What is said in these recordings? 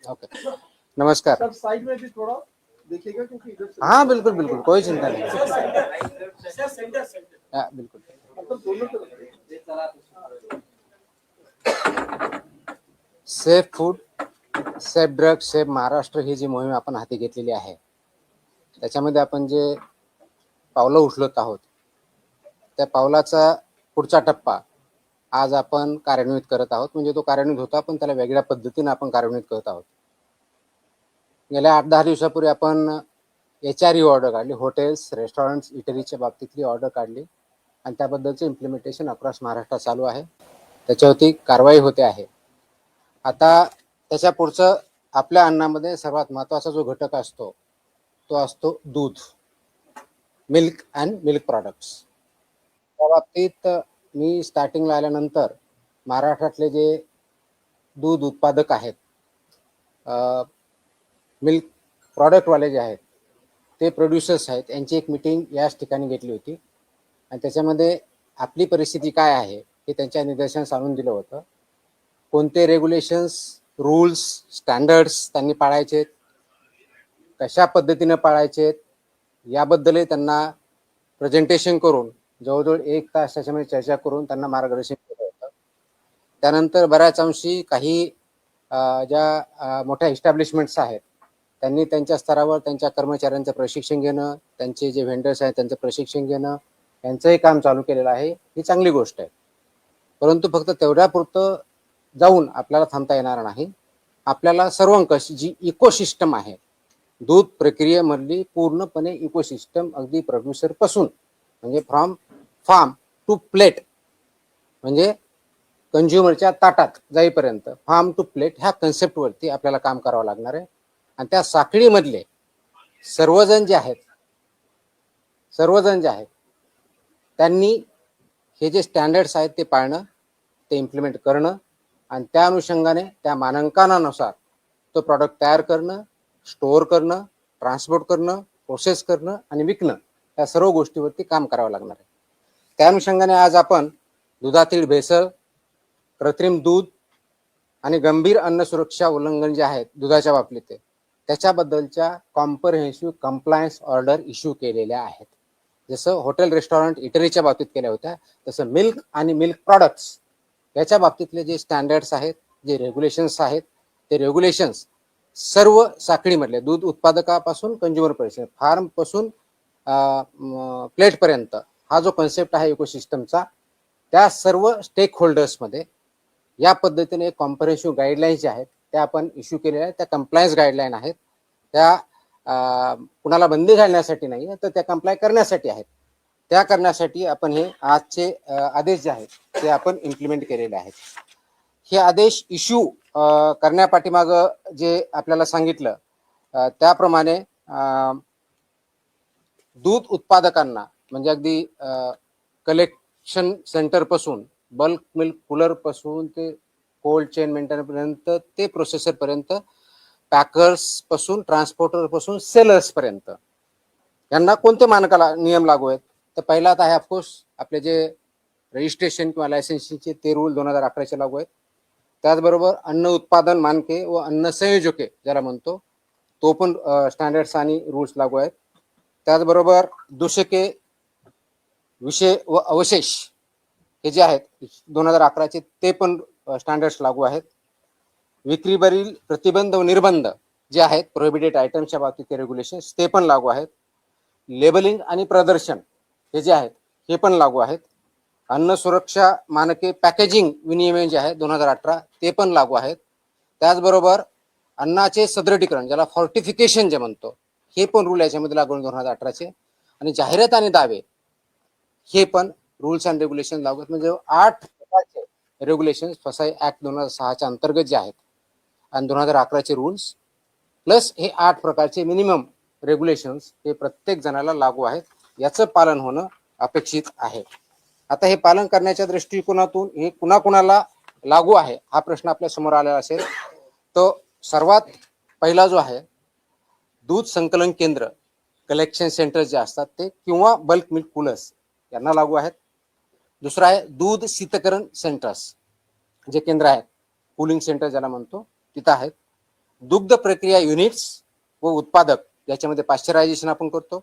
Okay, नमस्कार। सब side में भी थोड़ा देखिएगा क्योंकि इधर से हाँ बिल्कुल बिल्कुल, कोई चिंता नहीं। हाँ बिल्कुल। मतलब दोनों तरफ safe food, safe drug, safe Maharashtra ही जी मोहीम आपण हाती घेतलेली आहे, त्याच्यामध्ये आपण जे पावलं उचलत आहोत, त्या पावलाचा पुढचा टप्पा आज आपण कार्यान्वित करत आहोत. म्हणजे तो कार्यान्वित होता, पण त्याला वेगळ्या पद्धतीने आपण कार्यान्वित करत आहोत. गेल्या 8-10 दिवसापूर्वी आपण HRE ऑर्डर काढली, हॉटेल्स, रेस्टॉरंट्स, इटरीच्या बाबतीतली ऑर्डर काढली आणि त्याबद्दलचं इम्प्लिमेंटेशन अक्रॉस महाराष्ट्र चालू आहे. त्याच्यावरती कारवाई होते आहे. आता त्याच्या पुढचं आपल्या अन्नामध्ये सर्वात महत्त्वाचा जो घटक असतो तो असतो दूध, मिल्क अँड मिल्क प्रॉडक्ट्स. त्या बाबतीत मी स्टार्टिंगला आल्यानंतर महाराष्ट्रातले जे दूध उत्पादक आहेत, मिल्क प्रॉडक्टवाले जे आहेत, ते प्रोड्युसर्स आहेत, यांची एक मीटिंग याच ठिकाणी घेतली होती आणि त्याच्यामध्ये आपली परिस्थिती काय आहे हे त्यांच्या निदर्शनास आणून दिलं होतं. कोणते रेग्युलेशन्स, रूल्स, स्टँडर्ड्स त्यांनी पाळायचे, कशा पद्धतीने पाळायचे याबद्दलही त्यांना प्रेझेंटेशन करून जवळजवळ 1 तास त्याच्यामध्ये चर्चा करून त्यांना मार्गदर्शन केलं होतं. त्यानंतर बऱ्याच अंशी काही ज्या मोठ्या इस्टॅब्लिशमेंट्स आहेत त्यांनी त्यांच्या स्तरावर त्यांच्या कर्मचाऱ्यांचं प्रशिक्षण घेणं, त्यांचे जे व्हेंडर्स आहेत त्यांचं प्रशिक्षण घेणं, यांचंही काम चालू केलेलं आहे. ही चांगली गोष्ट आहे. परंतु फक्त तेवढ्यापुरतं जाऊन आपल्याला थांबता येणार नाही. आपल्याला सर्वंकष जी इकोसिस्टम आहे, दूध प्रक्रियेमधली पूर्णपणे इकोसिस्टम, अगदी प्रोड्युसरपासून म्हणजे फ्रॉम फार्म टू प्लेट, म्हणजे कंझ्युमरच्या ताटात जाईपर्यंत फार्म टू प्लेट ह्या कन्सेप्टवरती आपल्याला काम करावं लागणार आहे. आणि त्या साखळीमधले सर्वजण जे आहेत त्यांनी हे जे स्टँडर्ड्स आहेत ते पाळणं, ते इम्प्लिमेंट करणं आणि त्या अनुषंगाने त्या मानांकनानुसार तो प्रॉडक्ट तयार करणं, स्टोअर करणं, ट्रान्सपोर्ट करणं, प्रोसेस करणं आणि विकणं, या सर्व गोष्टीवरती काम करावं लागणार आहे. त्या अनुषंगाने आज आपण दुधातील भेसळ, कृत्रिम दूध आणि गंभीर अन्न सुरक्षा उल्लंघन जे आहेत दुधाच्या बाबतीत त्याच्याबद्दलच्या कॉम्प्रहेन्सिव्ह कंप्लायन्स ऑर्डर इश्यू केलेल्या आहेत. जसं हॉटेल, रेस्टॉरंट, इटरीच्या बाबतीत केल्या होत्या, तसं मिल्क आणि मिल्क प्रॉडक्ट्स याच्या बाबतीतले जे स्टँडर्ड्स आहेत, जे रेग्युलेशन्स आहेत, ते रेग्युलेशन्स सर्व साखळीमधले दूध उत्पादकापासून कंझ्युमरपर्यंत, फार्मपासून प्लेटपर्यंत हा जो कन्सेप्ट आहे इकोसिस्टमचा, त्या सर्व स्टेक होल्डर्समध्ये या पद्धतीने कॉम्प्रहेन्सिव्ह गाईडलाईन्स ज्या आहेत त्या आपण इश्यू केलेल्या आहेत. त्या कंप्लायन्स गाईडलाईन आहेत, त्या कुणाला बंदी घालण्यासाठी नाही तर त्या कंप्लाय करण्यासाठी आहेत. त्या करण्यासाठी आपण हे आजचे आदेश जे आहेत ते आपण इम्प्लिमेंट केलेले आहेत. हे आदेश इश्यू करण्यापाठीमागं जे आपल्याला सांगितलं त्याप्रमाणे दूध उत्पादकांना म्हणजे अगदी कलेक्शन सेंटरपासून, बल्क मिल्क कूलरपासून ते कोल्ड चेन मेंटेनपर्यंत, ते प्रोसेसरपर्यंत, पॅकर्सपासून, ट्रान्सपोर्टरपासून सेलर्सपर्यंत यांना कोणते मानकाला नियम लागू आहेत. तर पहिला आता आहे ऑफकोर्स आपले जे रजिस्ट्रेशन किंवा लायसन्सिंगचे ते रूल 2011चे लागू आहेत. त्याचबरोबर अन्न उत्पादन मानके व अन्न संयोजके ज्याला म्हणतो तो पण स्टँडर्ड्स आणि रूल्स लागू आहेत. त्याचबरोबर दूषके, विषय व अवशेष हे जे आहेत 2011चे ते पण स्टँडर्ड्स लागू आहेत. विक्रीवरील प्रतिबंध व निर्बंध जे आहेत प्रोहिबिटेड आयटम्सच्या बाबतीत रेग्युलेशन्स ते पण लागू आहेत. लेबलिंग आणि प्रदर्शन हे जे आहेत हे पण लागू आहेत. अन्न सुरक्षा मानके पॅकेजिंग विनियमन जे आहे 2018 ते पण लागू आहेत. त्याचबरोबर अन्नाचे सदृढीकरण ज्याला फॉर्टिफिकेशन जे म्हणतो हे पण रूल याच्यामध्ये लागू 2018चे. आणि जाहिरात आणि दावे हे पण रूल्स अँड रेग्युलेशन लागू आहेत. म्हणजे 8 प्रकारचे रेग्युलेशन फसाई ऍक्ट 2006च्या अंतर्गत जे आहेत आणि 2011चे रूल्स प्लस हे 8 प्रकारचे मिनिमम रेग्युलेशन्स हे प्रत्येक जणाला लागू आहेत. याचं पालन होणं अपेक्षित आहे. आता हे पालन करण्याच्या दृष्टिकोनातून हे कुणाकुणाला लागू आहे हा प्रश्न आपल्या समोर आलेला असेल. तो सर्वात पहिला जो आहे दूध संकलन केंद्र, कलेक्शन सेंटर जे असतात ते किंवा बल्क मिल्क कूलर्स यांना लागू आहेत. दुसरा आहे दूध शीतकरण सेंटर्स जे केंद्र आहेत, कूलिंग सेंटर ज्याला म्हणतो तिथं आहेत. दुग्ध प्रक्रिया युनिट्स व उत्पादक याच्यामध्ये पाश्चरायझेशन आपण करतो,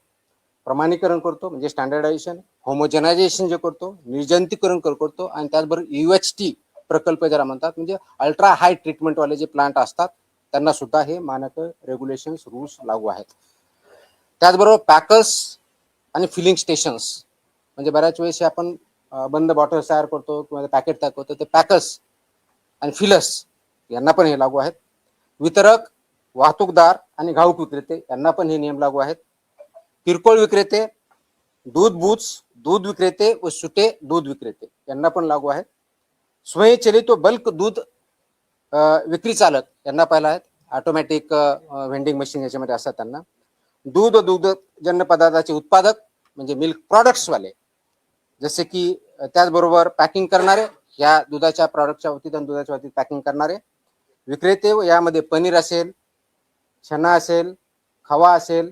प्रमाणीकरण करतो म्हणजे स्टँडर्डायझेशन, होमोजेनायझेशन जे करतो, निर्जंतुकीकरण करतो आणि त्याचबरोबर UHT प्रकल्प ज्याला म्हणतात म्हणजे अल्ट्रा हाय ट्रीटमेंट वाले जे प्लांट असतात त्यांना सुद्धा हे मानक रेग्युलेशन्स रूल्स लागू आहेत. त्याचबरोबर पॅकर्स आणि फिलिंग स्टेशन्स म्हणजे बऱ्याच वेळेस आपण बंद बॉटल्स तयार करतो किंवा पॅकेट तयार करतो, ते पॅकर्स आणि फिलर्स यांना पण हे लागू आहेत. वितरक, वाहतूकदार आणि घाऊक विक्रेते यांना पण हे नियम लागू आहेत. किरकोळ विक्रेते, दूध बूथ्स, दूध विक्रेते व सुटे दूध विक्रेते यांना पण लागू आहेत. स्वयंचलित व बल्क दूध विक्री चालक यांना पाहिलं आहेत. ऑटोमॅटिक व्हेंडिंग मशीन याच्यामध्ये असतात त्यांना. दूध व दुग्धजन्य पदार्थाचे उत्पादक म्हणजे मिल्क प्रॉडक्ट्स वाले, जसे की त्याचबरोबर पॅकिंग करणारे, या दुधाच्या प्रॉडक्टच्या बाबतीत आणि दुधाच्या बाबतीत पॅकिंग करणारे विक्रेते, व यामध्ये पनीर असेल, चना असेल, खवा असेल,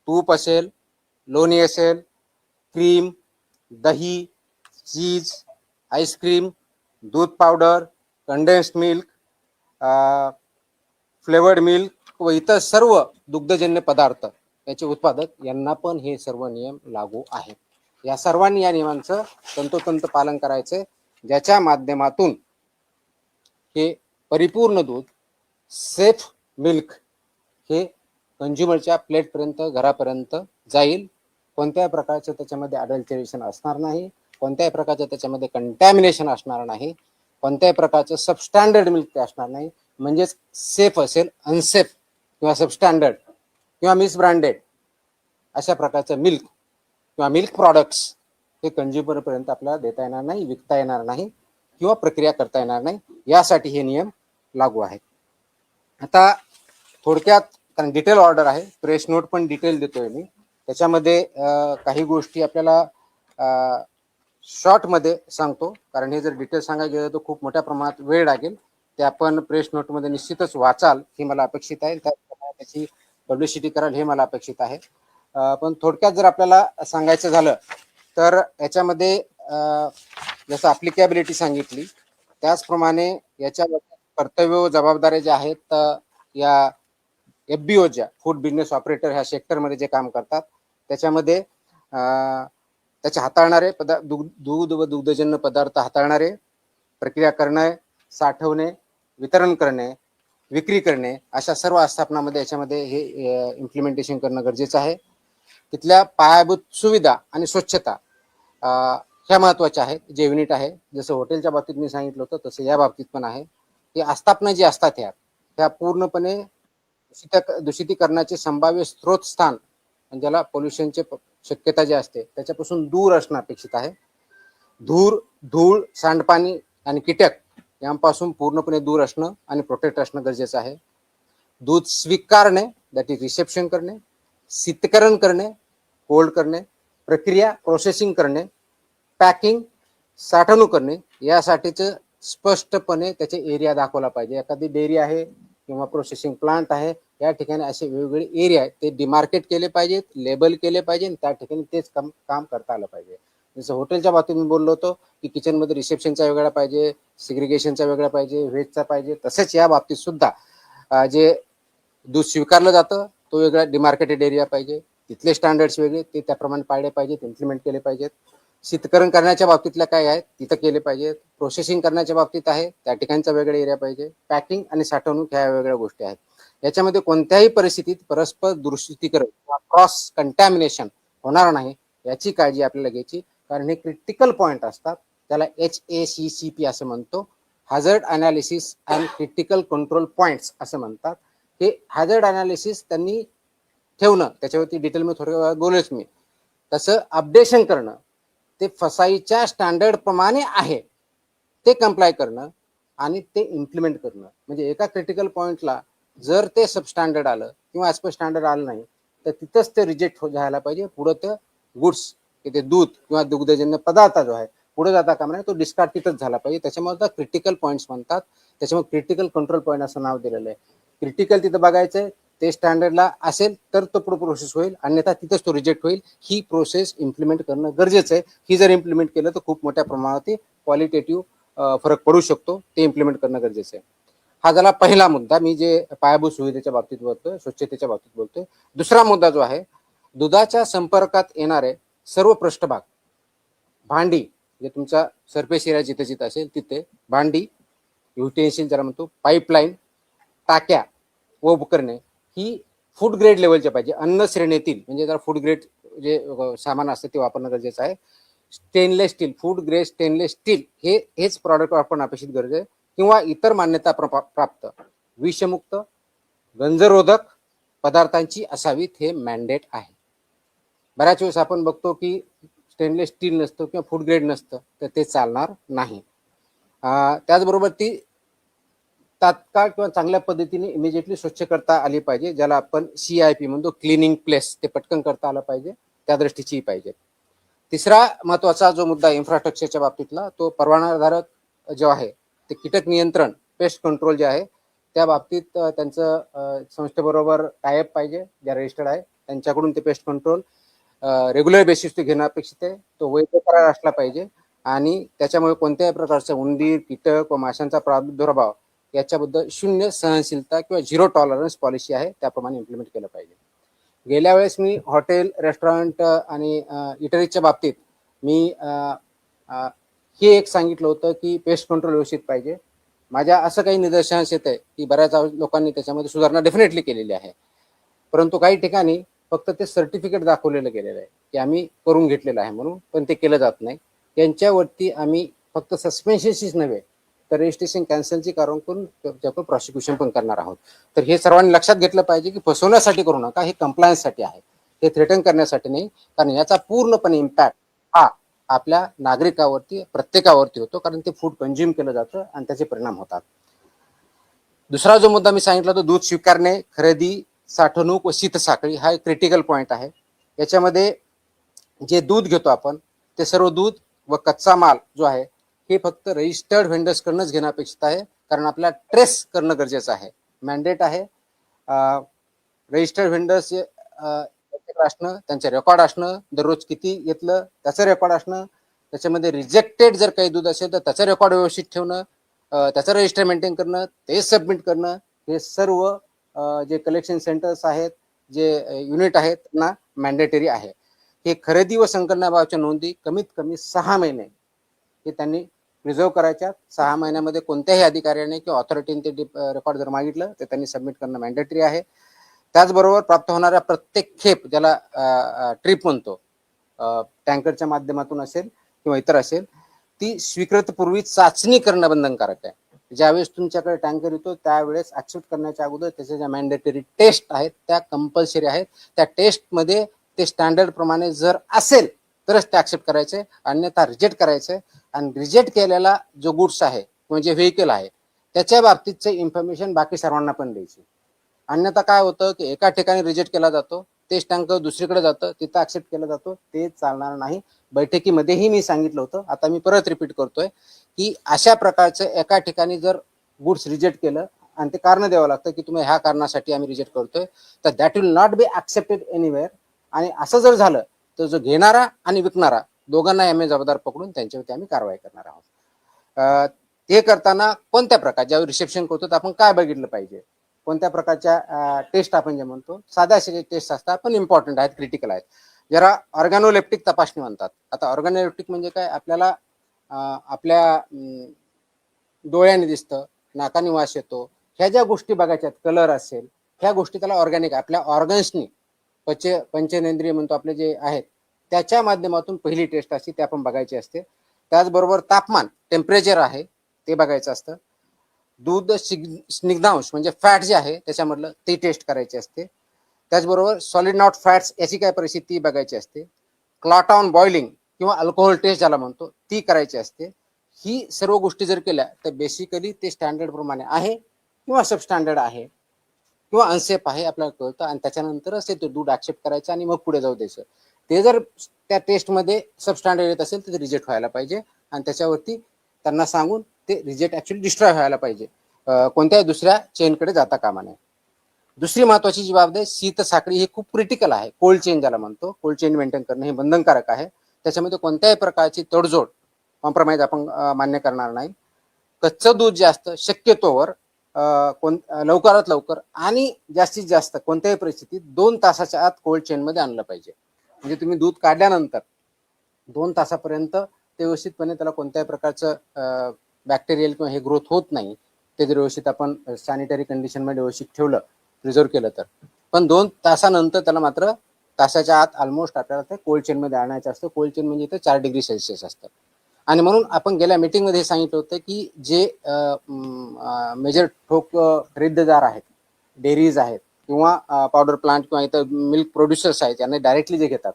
तूप असेल, लोणी असेल, क्रीम, दही, चीज, आईस्क्रीम, दूध powder, condensed milk, flavoured milk व इतर सर्व दुग्धजन्य पदार्थ याचे उत्पादक यांना पण हे सर्व नियम लागू आहेत. या सर्वांनी या नियमांचं तंतोतंत पालन करायचे, ज्याच्या माध्यमातून हे परिपूर्ण दूध, सेफ मिल्क हे कंझ्युमरच्या प्लेटपर्यंत, घरापर्यंत जाईल. कोणत्याही प्रकारचं त्याच्यामध्ये अडल्टरेशन असणार नाही, कोणत्याही प्रकारचं त्याच्यामध्ये कंटॅमिनेशन असणार नाही, कोणत्याही प्रकारचं सबस्टँडर्ड मिल्क ते असणार नाही. म्हणजेच सेफ असेल, अनसेफ किंवा सबस्टँडर्ड किंवा मिसब्रँडेड अशा प्रकारचं मिल्क किंवा मिल्क प्रॉडक्ट्स हे कंझ्युमरपर्यंत आपल्याला देता येणार नाही, विकता येणार नाही किंवा प्रक्रिया करता येणार नाही. यासाठी हे नियम लागू आहेत. आता थोडक्यात, कारण डिटेल ऑर्डर आहे, प्रेस नोट पण डिटेल देतोय मी, त्याच्यामध्ये काही गोष्टी आपल्याला शॉर्टमध्ये सांगतो, कारण हे जर डिटेल सांगायला गेलं तर खूप मोठ्या प्रमाणात वेळ लागेल. ते आपण प्रेस नोटमध्ये निश्चितच वाचाल ही मला अपेक्षित आहे, त्याची पब्लिसिटी कराल हे मला अपेक्षित आहे. पण थोडक्यात जर आपल्याला सांगायचं झालं तर याच्यामध्ये जसं अप्लिकेबिलिटी सांगितली त्याचप्रमाणे याच्या कर्तव्य व जबाबदाऱ्या ज्या आहेत, या FBO ज्या फूड बिझनेस ऑपरेटर ह्या सेक्टरमध्ये जे काम करतात त्याच्यामध्ये त्याचे हाताळणारे दूध व दुग्धजन्य पदार्थ हाताळणारे, प्रक्रिया करणे, साठवणे, वितरण करणे, विक्री करणे अशा सर्व आस्थापनामध्ये याच्यामध्ये हे इम्प्लिमेंटेशन करणं गरजेचं आहे. तिथल्या पायाभूत सुविधा आणि स्वच्छता ह्या महत्त्वाच्या आहेत. जे युनिट आहे, जसं हॉटेलच्या बाबतीत मी सांगितलं होतं तसं या बाबतीत पण आहे. ही आस्थापना जी असतात ह्या पूर्णपणे दूषितीकरणाचे संभाव्य स्त्रोत स्थान, ज्याला पोल्युशनचे शक्यता जी असते त्याच्यापासून दूर असणं अपेक्षित आहे. धूळ, सांडपाणी आणि कीटक यांपासून पूर्णपणे दूर असणं आणि प्रोटेक्ट असणं गरजेचं आहे. दूध स्वीकारणे, दॅट इज रिसेप्शन करणे, शीतकरण करणे, कोल्ड करणे, प्रक्रिया प्रोसेसिंग करणे, पॅकिंग, साठवणूक करणे यासाठीचं स्पष्टपणे त्याचे एरिया दाखवला पाहिजे. एखादी डेअरी आहे किंवा प्रोसेसिंग प्लांट आहे, या ठिकाणी असे वेगवेगळे एरिया आहेत, ते डिमार्केट केले पाहिजेत, लेबल केले पाहिजे, त्या ठिकाणी तेच काम करता आलं पाहिजे. जसं हॉटेलच्या बाबतीत मी बोललो होतो की किचनमध्ये रिसेप्शनचा वेगळा पाहिजे, सिग्रिगेशनचा वेगळा पाहिजे, व्हेजचा पाहिजे, तसेच या बाबतीत सुद्धा जे दूध स्वीकारलं जातं तो वेगळा डिमार्केटेड एरिया पाहिजे, तिथले स्टँडर्ड्स वेगळे, ते त्याप्रमाणे पाळले पाहिजेत, इम्प्लिमेंट केले पाहिजेत. शीतकरण करण्याच्या बाबतीतल्या काय आहेत तिथं केले पाहिजेत. प्रोसेसिंग करण्याच्या बाबतीत आहे त्या ठिकाणचा वेगळा एरिया पाहिजे. पॅकिंग आणि साठवणूक ह्या वेगळ्या गोष्टी आहेत. याच्यामध्ये कोणत्याही परिस्थितीत परस्पर दूषितीकरण किंवा क्रॉस कंटॅमिनेशन होणार नाही याची काळजी आपल्याला घ्यायची, कारण हे क्रिटिकल पॉईंट असतात. त्याला HACCP असं म्हणतो, hazard analysis and critical control points असं म्हणतात. हे हॅझर्ड अनालिसिस त्यांनी ठेवणं, त्याच्यावरती डिटेल मी थोड्या वेळात बोलेच मी. तसं अपडेशन करणं, ते फसाईच्या स्टँडर्ड प्रमाणे आहे ते कंप्लाय करणं आणि ते इम्प्लिमेंट करणं. म्हणजे एका क्रिटिकल पॉईंटला जर ते सबस्टँडर्ड आलं किंवा ॲज पर स्टँडर्ड आलं नाही तर तिथंच ते रिजेक्ट झाला पाहिजे. पुढं ते गुड्स, ते दूध किंवा दुग्धजन्य पदार्थ जो आहे पुढे जाता कामा नये, तो डिस्कार्ड तिथंच झाला पाहिजे. त्याच्यामुळे क्रिटिकल पॉईंट्स म्हणतात, त्याच्यामुळे क्रिटिकल कंट्रोल पॉईंट असं नाव दिलेलं आहे. क्रिटिकल तिथं बघायचंय, ते स्टँडर्डला असेल तर तो पुढे प्रोसेस होईल, अन्यथा तिथंच तो रिजेक्ट होईल. ही प्रोसेस इम्प्लिमेंट करणं गरजेचं आहे. ही जर इम्प्लिमेंट केलं तर खूप मोठ्या प्रमाणात क्वालिटेटिव्ह फरक पडू शकतो, ते इम्प्लिमेंट करणं गरजेचं आहे. हा झाला पहिला मुद्दा, मी जे पायाभूत सुविधेच्या बाबतीत बोलतोय, स्वच्छतेच्या बाबतीत बोलतोय. दुसरा मुद्दा जो आहे, दुधाच्या संपर्कात येणारे सर्व पृष्ठभाग, भांडी, जे तुमचा सरफेस एरिया जिथे जिथे असेल तिथे, भांडी, युटेन्सिल ज्याला म्हणतो, पाईपलाईन, टाक्या व उपकरणे ही फूड ग्रेड लेवलच्या पाहिजे. अन्न श्रेणीतील म्हणजे जर फूड ग्रेड जे सामान असतं ते वापरणं गरजेचं आहे. Stainless steel, food grade stainless steel हेच प्रॉडक्ट वापरणं अपेक्षित गरज आहे, किंवा इतर मान्यता प्राप्त विषमुक्त गंजरोधक पदार्थांची असावीत, हे मॅन्डेट आहे. बऱ्याच वेळेस आपण बघतो की स्टेनलेस स्टील नसतं किंवा फूड ग्रेड नसतं, तर ते चालणार नाही. त्याचबरोबर ती तात्काळ किंवा चांगल्या पद्धतीने इमिजिएटली स्वच्छ करता आली पाहिजे, ज्याला आपण CIP म्हणतो, क्लिनिंग प्लेस, ते पटकन करता आलं पाहिजे, त्या दृष्टीची पाहिजे. तिसरा महत्वाचा जो मुद्दा इन्फ्रास्ट्रक्चरच्या बाबतीतला, तो परवानाधारक जो आहे ते कीटक नियंत्रण, पेस्ट कंट्रोल जे आहे त्या बाबतीत त्यांचं संस्थेबरोबर टायअप पाहिजे, ज्या रजिस्टर्ड आहे त्यांच्याकडून ते पेस्ट कंट्रोल रेग्युलर बेसिस ते घेणं अपेक्षित आहे. तो वैध करार असला पाहिजे आणि त्याच्यामुळे कोणत्याही प्रकारचा उंदीर, कीटक व माशांचा प्रादुर्भाव याच्याबद्दल शून्य सहनशीलता किंवा झिरो टॉलरन्स पॉलिसी आहे, त्याप्रमाणे इम्प्लिमेंट केलं पाहिजे. गेल्या वेळेस मी हॉटेल, रेस्टॉरंट आणि इटरीच्या बाबतीत मी हे एक सांगितलं होतं की पेस्ट कंट्रोल व्यवस्थित पाहिजे. माझ्या असं काही निदर्शनास येत आहे की बऱ्याच लोकांनी त्याच्यामध्ये सुधारणा डेफिनेटली केलेली आहे, परंतु काही ठिकाणी फक्त ते सर्टिफिकेट दाखवलेलं गेलेलं आहे की आम्ही करून घेतलेलं आहे म्हणून, पण ते केलं जात नाही. त्यांच्यावरती आम्ही फक्त सस्पेन्शनशीच नव्हे तर रजिस्ट्रेशन कॅन्सलची कारवाई करून त्याच्यावर प्रॉसिक्युशन पण करणार आहोत. तर हे सर्वांनी लक्षात घेतलं पाहिजे की फसवण्यासाठी करू नका, हे कंप्लायन्ससाठी आहे, हे थ्रेटन करण्यासाठी नाही, कारण याचा पूर्णपणे इम्पॅक्ट हा आपल्या नागरिकावरती, प्रत्येकावरती होतो, कारण ते फूड कंझ्युम केलं जातं आणि त्याचे परिणाम होतात. दुसरा जो मुद्दा मी सांगितला तो दूध स्वीकारणे, खरेदी, साठवणूक व शीतसाखळी, हा एक क्रिटिकल पॉईंट आहे. याच्यामध्ये जे दूध घेतो आपण ते सर्व दूध व कच्चा माल जो आहे हे फक्त रजिस्टर्ड व्हेंडर्स कडूनच घेणं अपेक्षित आहे, कारण आपल्याला ट्रेस करणं गरजेचं आहे, मॅन्डेट आहे. रजिस्टर्ड व्हेंडर्स असणं, त्यांचे रेकॉर्ड असणं, दररोज किती घेतलं त्याचं रेकॉर्ड असणं, त्याच्यामध्ये रिजेक्टेड जर काही दूध असेल तर त्याचं रेकॉर्ड व्यवस्थित ठेवणं, त्याचं रजिस्टर मेंटेन करणं, ते सबमिट करणं, हे सर्व जे कलेक्शन सेंटर्स आहेत, जे युनिट आहेत ना मॅन्डेटरी आहे. हे खरेदी व संकलनाबाबतच्या नोंदी कमीत कमी 6 महिने हे त्यांनी प्रिझर्व करायच्या. 6 महिन्यामध्ये कोणत्याही अधिकाऱ्याने किंवा ऑथॉरिटीने ते रेकॉर्ड जर मागितलं तर त्यांनी सबमिट करणं मॅन्डेटरी आहे. त्याचबरोबर प्राप्त होणाऱ्या प्रत्येक खेप, ज्याला ट्रिप म्हणतो, टँकरच्या माध्यमातून असेल किंवा इतर असेल, ती स्वीकृतपूर्वी चाचणी करणं बंधनकारक आहे. ज्यावेळेस तुमच्याकडे टँकर येतो त्यावेळेस ऍक्सेप्ट करण्याच्या अगोदर त्याच्या ज्या मॅन्डेटरी टेस्ट आहेत त्या कंपल्सरी आहेत. त्या टेस्टमध्ये ते स्टँडर्ड प्रमाणे जर असेल तरच ते ऍक्सेप्ट करायचे, अन्यथा रिजेक्ट करायचे. आणि रिजेक्ट केलेला जो गुड्स आहे किंवा जे व्हेकल आहे त्याच्या बाबतीतचे इन्फॉर्मेशन बाकी सर्वांना पण द्यायची. अन्यथा काय होतं की एका ठिकाणी रिजेक्ट केला जातो, तेच टँकर दुसरीकडे जातं, तिथं ऍक्सेप्ट केला जातो, ते चालणार नाही. बैठकीमध्येही मी सांगितलं होतं, आता मी परत रिपीट करतोय की अशा प्रकारचं एका ठिकाणी जर गुड्स रिजेक्ट केलं आणि ते कारण द्यावं लागतं की तुम्ही ह्या कारणासाठी आम्ही रिजेक्ट करतोय, तर that will not be accepted anywhere. आणि असं जर झालं तर जो घेणारा आणि विकणारा दोघांना आम्ही जबाबदार पकडून त्यांच्यावरती आम्ही कारवाई करणार आहोत. ते करताना कोणत्या प्रकार, ज्यावेळी रिसेप्शन करतो तर आपण काय बघितलं पाहिजे, कोणत्या प्रकारच्या टेस्ट आपण जे म्हणतो, साध्या टेस्ट असतात पण इम्पॉर्टंट आहेत, क्रिटिकल आहेत. जरा ऑर्गॅनोलेप्टिक तपासणी म्हणतात. आता ऑर्गॅनोलेप्टिक म्हणजे काय, आपल्याला आपल्या डोळ्याने दिसतं, नाकाने वास येतो, ह्या ज्या गोष्टी बघायच्यात, कलर असेल, ह्या गोष्टी त्याला ऑर्गॅनिक आपल्या ऑर्गन्सनी, पंचेंद्रिय म्हणतो आपले जे आहेत त्याच्या माध्यमातून पहिली टेस्ट असते, ते आपण बघायची असते. त्याचबरोबर तापमान, टेम्परेचर आहे ते बघायचं असतं. दूध स्निग्धांश म्हणजे फॅट जे आहे त्याच्यामधलं ते टेस्ट करायचे असते. त्याचबरोबर सॉलिड नॉट फॅट्स याची काय परिस्थिती बघायची असते. क्लॉट ऑन बॉइलिंग किंवा अल्कोहोल टेस्ट ज्याला म्हणतो ती करायची असते. ही सर्व गोष्टी जर केल्या तर बेसिकली ते स्टँडर्ड प्रमाणे आहे किंवा सबस्टँडर्ड आहे किंवा अनसेफ आहे आपल्याला कळतं, आणि त्याच्यानंतरच ते दूध ऍक्सेप्ट करायचं आणि मग पुढे जाऊ द्यायचं. ते जर त्या टेस्टमध्ये सबस्टँडर्ड येत असेल तर ते रिजेक्ट व्हायला पाहिजे आणि त्याच्यावरती त्यांना सांगून ते रिजेक्ट ऍक्च्युअली डिस्ट्रॉय व्हायला पाहिजे, कोणत्याही दुसऱ्या चेनकडे जाता कामा नये. दुसरी महत्वाची जी बाब आहे, शीत साखळी ही खूप क्रिटिकल आहे. कोल्ड चेन ज्याला म्हणतो, कोल्ड चेन मेंटेन करणं हे बंधनकारक आहे. त्याच्यामध्ये कोणत्याही प्रकारची तडजोड, कॉम्प्रोमाइज आपण मान्य करणार नाही. कच्चं दूध जे असतं शक्यतोवर लवकरात लवकर आणि जास्तीत जास्त कोणत्याही परिस्थितीत 2 तासाच्या आत कोल्ड चेनमध्ये आणलं पाहिजे. म्हणजे तुम्ही दूध काढल्यानंतर 2 तासापर्यंत ते व्यवस्थितपणे त्याला कोणत्याही प्रकारचं बॅक्टेरियल किंवा हे ग्रोथ होत नाही. ते जर व्यवस्थित आपण सॅनिटरी कंडिशनमध्ये व्यवस्थित ठेवलं, प्रिझर्व केलं तर. पण 2 तासानंतर त्याला मात्र तासाच्या आत ऑलमोस्ट आपल्याला ते कोल्ड चेनमध्ये आणायचं असतं. कोल्ड चेन म्हणजे इथं 4 डिग्री सेल्सिअस असतं. आणि म्हणून आपण गेल्या मीटिंगमध्ये हे सांगितलं होतं की जे मेजर ठोक खरेदीदार आहेत, डेअरीज आहेत किंवा पावडर प्लांट किंवा इतर मिल्क प्रोड्युसर्स आहेत, यांना डायरेक्टली जे घेतात,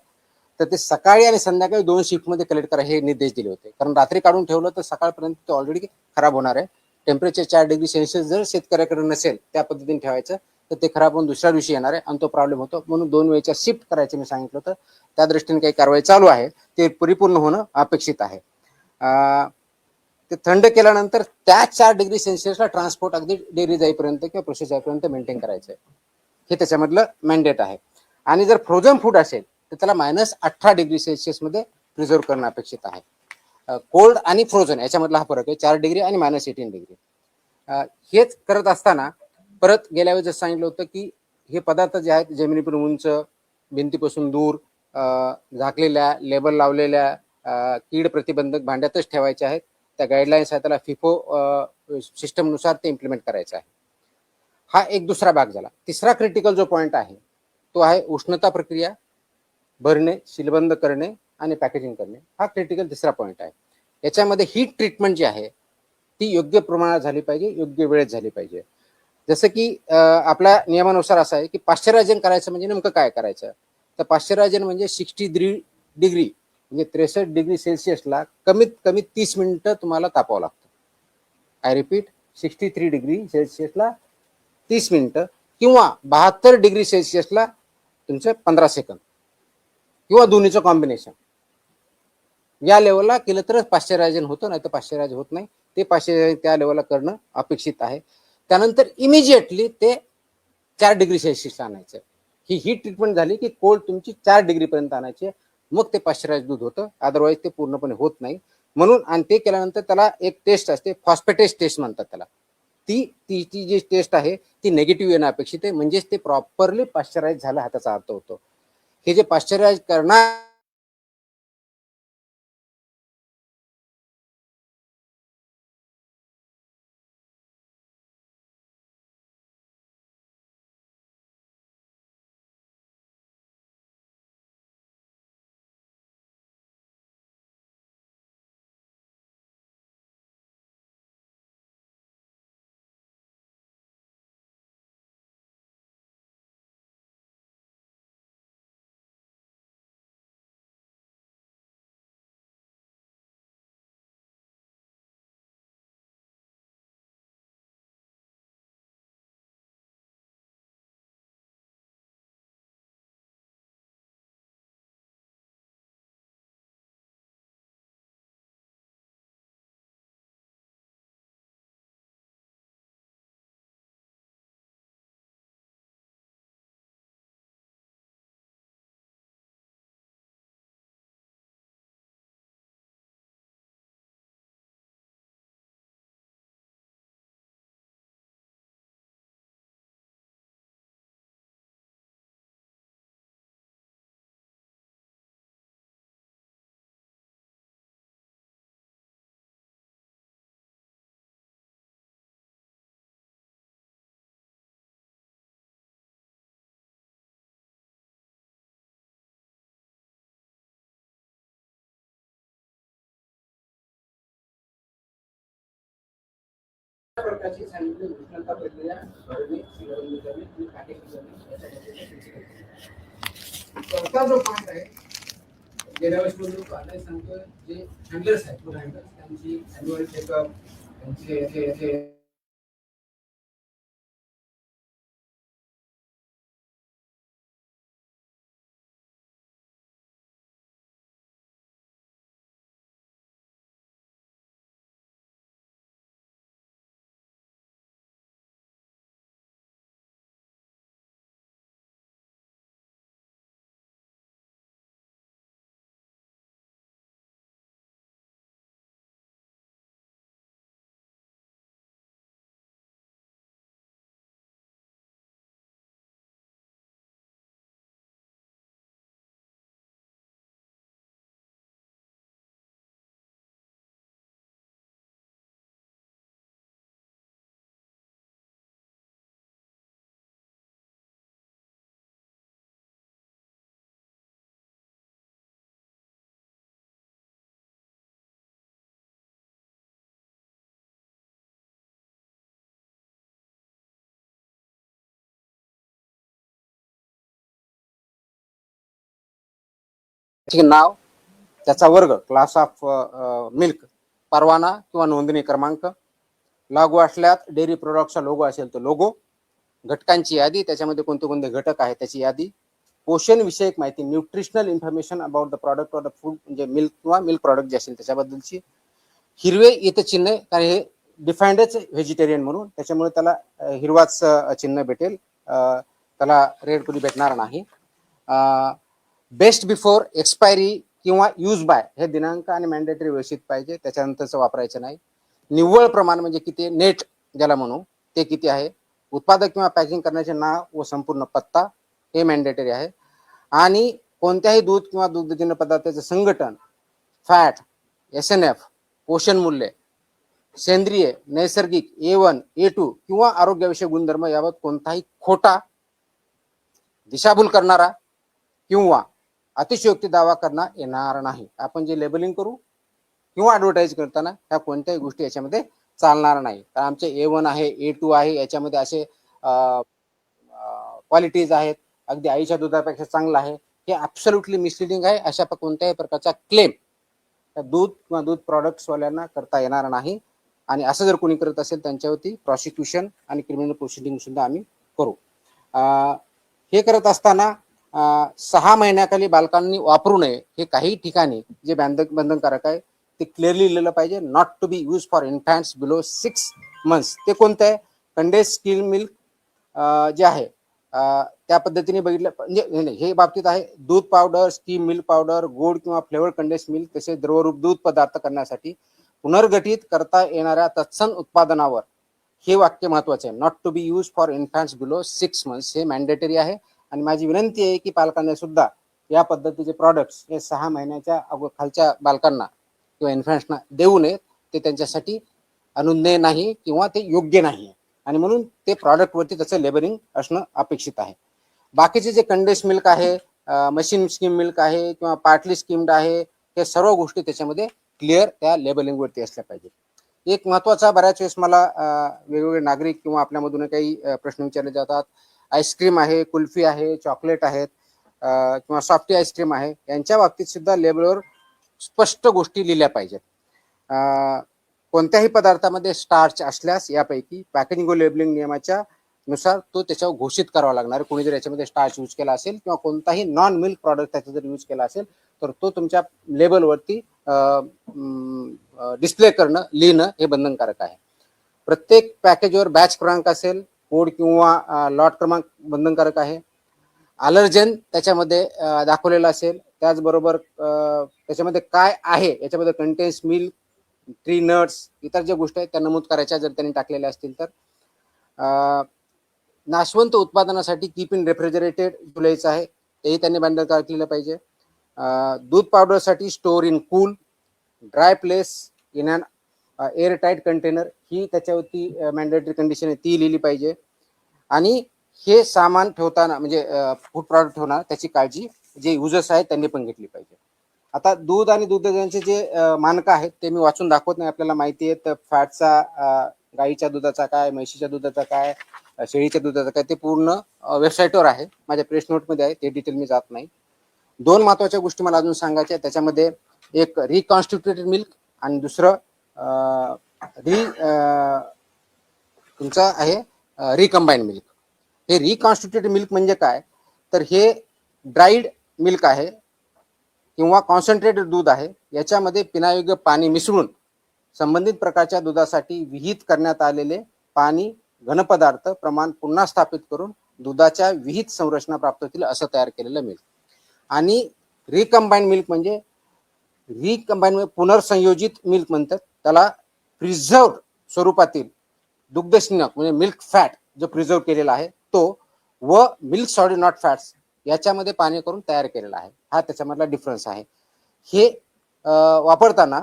तर ते सकाळी आणि संध्याकाळी 2 शिफ्टमध्ये कलेक्ट करा हे निर्देश दिले होते. कारण रात्री काढून ठेवलं तर सकाळपर्यंत ते ऑलरेडी खराब होणार आहे. टेम्परेचर 4 डिग्री सेल्सिअस जर शेतकऱ्याकडे नसेल त्या पद्धतीने ठेवायचं तर ते खराब होऊन दुसऱ्या दिवशी येणार आहे आणि तो प्रॉब्लेम होतो. म्हणून 2 वेळच्या शिफ्ट करायचे मी सांगितलं होतं. त्या दृष्टीने काही कारवाई चालू आहे, ते परिपूर्ण होणं अपेक्षित आहे. ते थंड केल्यानंतर त्या 4 डिग्री सेल्सिअसला ट्रान्सपोर्ट अगदी डेअरी जाईपर्यंत किंवा प्रोसेस जाईपर्यंत मेंटेन करायचं आहे. हे त्याच्यामधलं मॅन्डेट आहे. आणि जर फ्रोझन फूड असेल तर त्याला -18 डिग्री सेल्सिअसमध्ये प्रिझर्व करणं अपेक्षित आहे. कोल्ड आणि फ्रोझन याच्यामधला हा फरक आहे, 4 डिग्री आणि -18 डिग्री. हेच करत असताना परत गेल्या वेळेस जसं सांगितलं होतं की हे पदार्थ जे आहेत जमिनीपासून उंच, भिंतीपासून दूर, झाकलेल्या, लेबल लावलेल्या कीड प्रतिबंधक भांड्यातच ठेवायचे आहेत. त्या गाईडलाईन्स आहेत, त्याला फिफो सिस्टमनुसार ते इम्प्लिमेंट करायचं आहे. हा एक दुसरा भाग झाला. तिसरा क्रिटिकल जो पॉईंट आहे तो आहे उष्णता प्रक्रिया, भरणे, सीलबंद करणे आणि पॅकेजिंग करणे. हा क्रिटिकल तिसरा पॉईंट आहे. याच्यामध्ये हीट ट्रीटमेंट जी आहे ती योग्य प्रमाणात झाली पाहिजे, योग्य वेळेत झाली पाहिजे. जसं की आपल्या नियमानुसार असं आहे की पाश्चरायझन करायचं म्हणजे नेमकं काय करायचं. तर पाश्चरायझन म्हणजे 63 डिग्री म्हणजे 63 डिग्री सेल्सिअसला कमीत कमी 30 मिनिटं तुम्हाला तापावं लागतं. आय रिपीट, 63 डिग्री सेल्सिअसला 30 मिनिटं किंवा 72 डिग्री सेल्सिअसला तुमचं 15 सेकंद किंवा दोन्हीचं कॉम्बिनेशन. या लेवलला केलं तरच पाश्चरायझन होतं, नाही तर पाश्चरायझ होत नाही. ते पाश्चरायझन त्या लेवलला करणं अपेक्षित आहे. त्यानंतर इमिजिएटली ते 4 डिग्री सेल्सिअसला आणायचं. ही हीट ट्रीटमेंट झाली की कोल्ड तुमची 4 डिग्रीपर्यंत आणायची, मग ते पाश्चरायझ दूध होतं. अदरवाईज ते पूर्णपणे होत नाही. म्हणून आणि ते केल्यानंतर त्याला एक टेस्ट असते, फॉस्फेटेज टेस्ट म्हणतात त्याला. ती जी टेस्ट आहे ती निगेटिव्ह येणं अपेक्षित आहे, म्हणजेच ते प्रॉपरली पाश्चरायझ झालं हा त्याचा अर्थ होतो. हे जे पाश्चरायझ करणार प्रकारची सांगितली उष्णता प्रक्रिया, भरणे, सीलबंद करणे आणि पॅकेजिंग करणे याच्यामध्ये. चौथा जो पॉईंट आहे गेल्या वेळेस बोललो आता सांगतोय, जे हँडलर्स आहेत फूड हँडलर्स त्यांची अॅन्युअल चेकअप, त्यांचे त्याचे नाव, त्याचा वर्ग, क्लास ऑफ मिल्क, परवाना किंवा नोंदणी क्रमांक, लागू असल्यास डेअरी प्रोडक्टचा लोगो असेल तर लोगो, घटकांची यादी, त्याच्यामध्ये कोणते कोणते घटक आहेत त्याची यादी, पोषण विषयक माहिती, nutritional information about the product or the food, म्हणजे मिल्क किंवा मिल्क प्रॉडक्ट जे असेल त्याच्याबद्दलची, हिरवे इथं चिन्ह, कारण हे डिफाईंडच व्हेजिटेरियन म्हणून, त्याच्यामुळे त्याला हिरवाच चिन्ह भेटेल, त्याला रेड कधी भेटणार नाही. बेस्ट बिफोर एक्सपायरी किंवा यूज बाय हे दिनांक आणि मॅन्डेटरी व्यवस्थित पाहिजे, त्याच्यानंतरचं वापरायचं नाही. निव्वळ प्रमाण म्हणजे किती, नेट ज्याला म्हणू ते किती आहे, उत्पादक किंवा पॅकिंग करण्याचे नाव व संपूर्ण पत्ता हे मॅन्डेटरी आहे. आणि कोणत्याही दूध किंवा दुग्धजन्य पदार्थाचे संघटन, फॅट, SNF, पोषण मूल्य, सेंद्रिय, नैसर्गिक, A1, A2 किंवा आरोग्याविषयक गुणधर्म याबाबत कोणताही खोटा, दिशाभूल करणारा किंवा अतिशयोक्ती दावा करता येणार नाही. आपण जे लेबलिंग करू किंवा ॲडव्हर्टाईज करताना ह्या कोणत्याही गोष्टी याच्यामध्ये चालणार नाही. तर आमचे A1 आहे, A2 आहे, याच्यामध्ये असे क्वालिटीज आहेत, अगदी आईच्या दुधापेक्षा चांगलं आहे, हे ॲब्सोल्युटली मिसलिडिंग आहे. अशा कोणत्याही प्रकारचा क्लेम दूध किंवा दूध प्रॉडक्ट्सवाल्यांना करता येणार नाही. आणि असं जर कोणी करत असेल त्यांच्यावरती प्रॉसिक्युशन आणि क्रिमिनल प्रोसिडिंग सुद्धा आम्ही करू. हे करत असताना 6 महिन्याखाली बालकांनी वापरू नये हे काही ठिकाणी जे बंधनकारक आहे ते क्लिअरली लिहिलं पाहिजे. Not to be use for infants below 6 months. ते कोणतं आहे, कंडेन्स स्किम मिल्क जे आहे त्या पद्धतीने बघितलं म्हणजे हे बाबतीत आहे. दूध पावडर, स्कीम मिल्क पावडर, गोड किंवा फ्लेवर कंडेन्स मिल्क तसेच द्रवरूप दूध पदार्थ करण्यासाठी पुनर्गठित करता येणाऱ्या तत्सम उत्पादनावर हे वाक्य महत्वाचे आहे. Not to be use for infants below 6 months हे मॅन्डेटरी आहे. आणि माझी विनंती आहे की पालकांना सुद्धा या पद्धतीचे प्रॉडक्ट्स हे 6 महिन्याच्या खालच्या बालकांना किंवा इन्फॅन्ट्सना देऊ नयेत. ते त्यांच्यासाठी अनुज्ञेय नाही किंवा ते योग्य नाही, आणि म्हणून ते प्रॉडक्टवरती त्याचं लेबलिंग असणं अपेक्षित आहे. बाकीचे जे कंडेन्स मिल्क आहे, मशीन स्कीम मिल्क आहे किंवा पार्टली स्कीम्ड आहे, हे सर्व गोष्टी त्याच्यामध्ये क्लिअर त्या लेबलिंगवरती असल्या पाहिजे. एक महत्वाचा, बऱ्याच वेळेस मला वेगवेगळे नागरिक किंवा आपल्यामधून काही प्रश्न विचारले जातात. आईस्क्रीम आहे, कुल्फी आहे, चॉकलेट आहेत किंवा सॉफ्टी आईस्क्रीम आहे, यांच्या बाबतीत सुद्धा लेबलवर स्पष्ट गोष्टी लिहिल्या पाहिजेत. कोणत्याही पदार्थामध्ये स्टार्च असल्यास यापैकी पॅकेजिंग व लेबलिंग नियमाच्या नुसार तो त्याच्यावर घोषित करावा लागणार. कोणी जर याच्यामध्ये स्टार्च यूज केला असेल किंवा कोणताही नॉन मिल्क प्रॉडक्ट त्याचा जर यूज केला असेल तर तो तुमच्या लेबलवरती डिस्प्ले करणं, लिहिणं हे बंधनकारक आहे. प्रत्येक पॅकेजवर बॅच क्रमांक असेल, कोड किंवा लॉट क्रमांक बंधनकारक आहे. अलर्जन त्याच्यामध्ये दाखवलेलं असेल, त्याचबरोबर त्याच्यामध्ये काय आहे, याच्यामध्ये कंटेन्स मिल्क, ट्री नट्स, इतर ज्या गोष्टी आहेत त्या नमूद करायच्या जर त्यांनी टाकलेल्या असतील तर. नाशवंत उत्पादनासाठी कीप इन रेफ्रिजरेटेड लिहायचं आहे, तेही त्यांनी बंधनकारक लिहिलं पाहिजे. दूध पावडरसाठी store in cool, dry place in an air tight container, ही त्याच्यावरती मॅन्डेटरी कंडिशन आहे, ती लिहिली पाहिजे. आणि हे सामान ठेवताना म्हणजे फूड प्रॉडक्ट ठेवणार त्याची काळजी जे युजर्स आहेत त्यांनी पण घेतली पाहिजे. आता दूध आणि दुग्धजन्याचे जे मानकं आहेत ते मी वाचून दाखवत नाही, आपल्याला माहिती आहे. तर फॅटचा गाईच्या दुधाचा काय, म्हशीच्या दुधाचा काय, शेळीच्या दुधाचा काय, ते पूर्ण वेबसाईटवर आहे, माझ्या प्रेस नोटमध्ये आहे, ते डिटेल मी जात नाही. 2 महत्वाच्या गोष्टी मला अजून सांगायच्या, त्याच्यामध्ये एक रिकॉन्स्टिट्युटेड मिल्क आणि दुसरं तुमचं आहे रिकंबाईन मिल्क. हे रिकॉन्स्टिट्युटेड मिल्क म्हणजे काय, तर हे ड्राईड मिल्क आहे किंवा कॉन्सन्ट्रेटेड दूध आहे, याच्यामध्ये पिण्यायोग्य पाणी मिसळून संबंधित प्रकारच्या दुधासाठी विहित करण्यात आलेले पाणी घनपदार्थ प्रमाण पुन्हा स्थापित करून दुधाच्या विहित संरचना प्राप्त होतील असं तयार केलेलं मिल्क. आणि रिकंबाईन मिल्क म्हणजे पुनर्संयोजित मिल्क म्हणतात त्याला. प्रिझर्व स्वरूपातील दुग्धजन्य म्हणजे मिल्क फॅट जो प्रिझर्व केलेला आहे तो व मिल्क सॉलिड नॉट फॅट्स याच्यामध्ये पाणी करून तयार केलेला आहे, हा त्याच्यामधला डिफरन्स आहे. हे वापरताना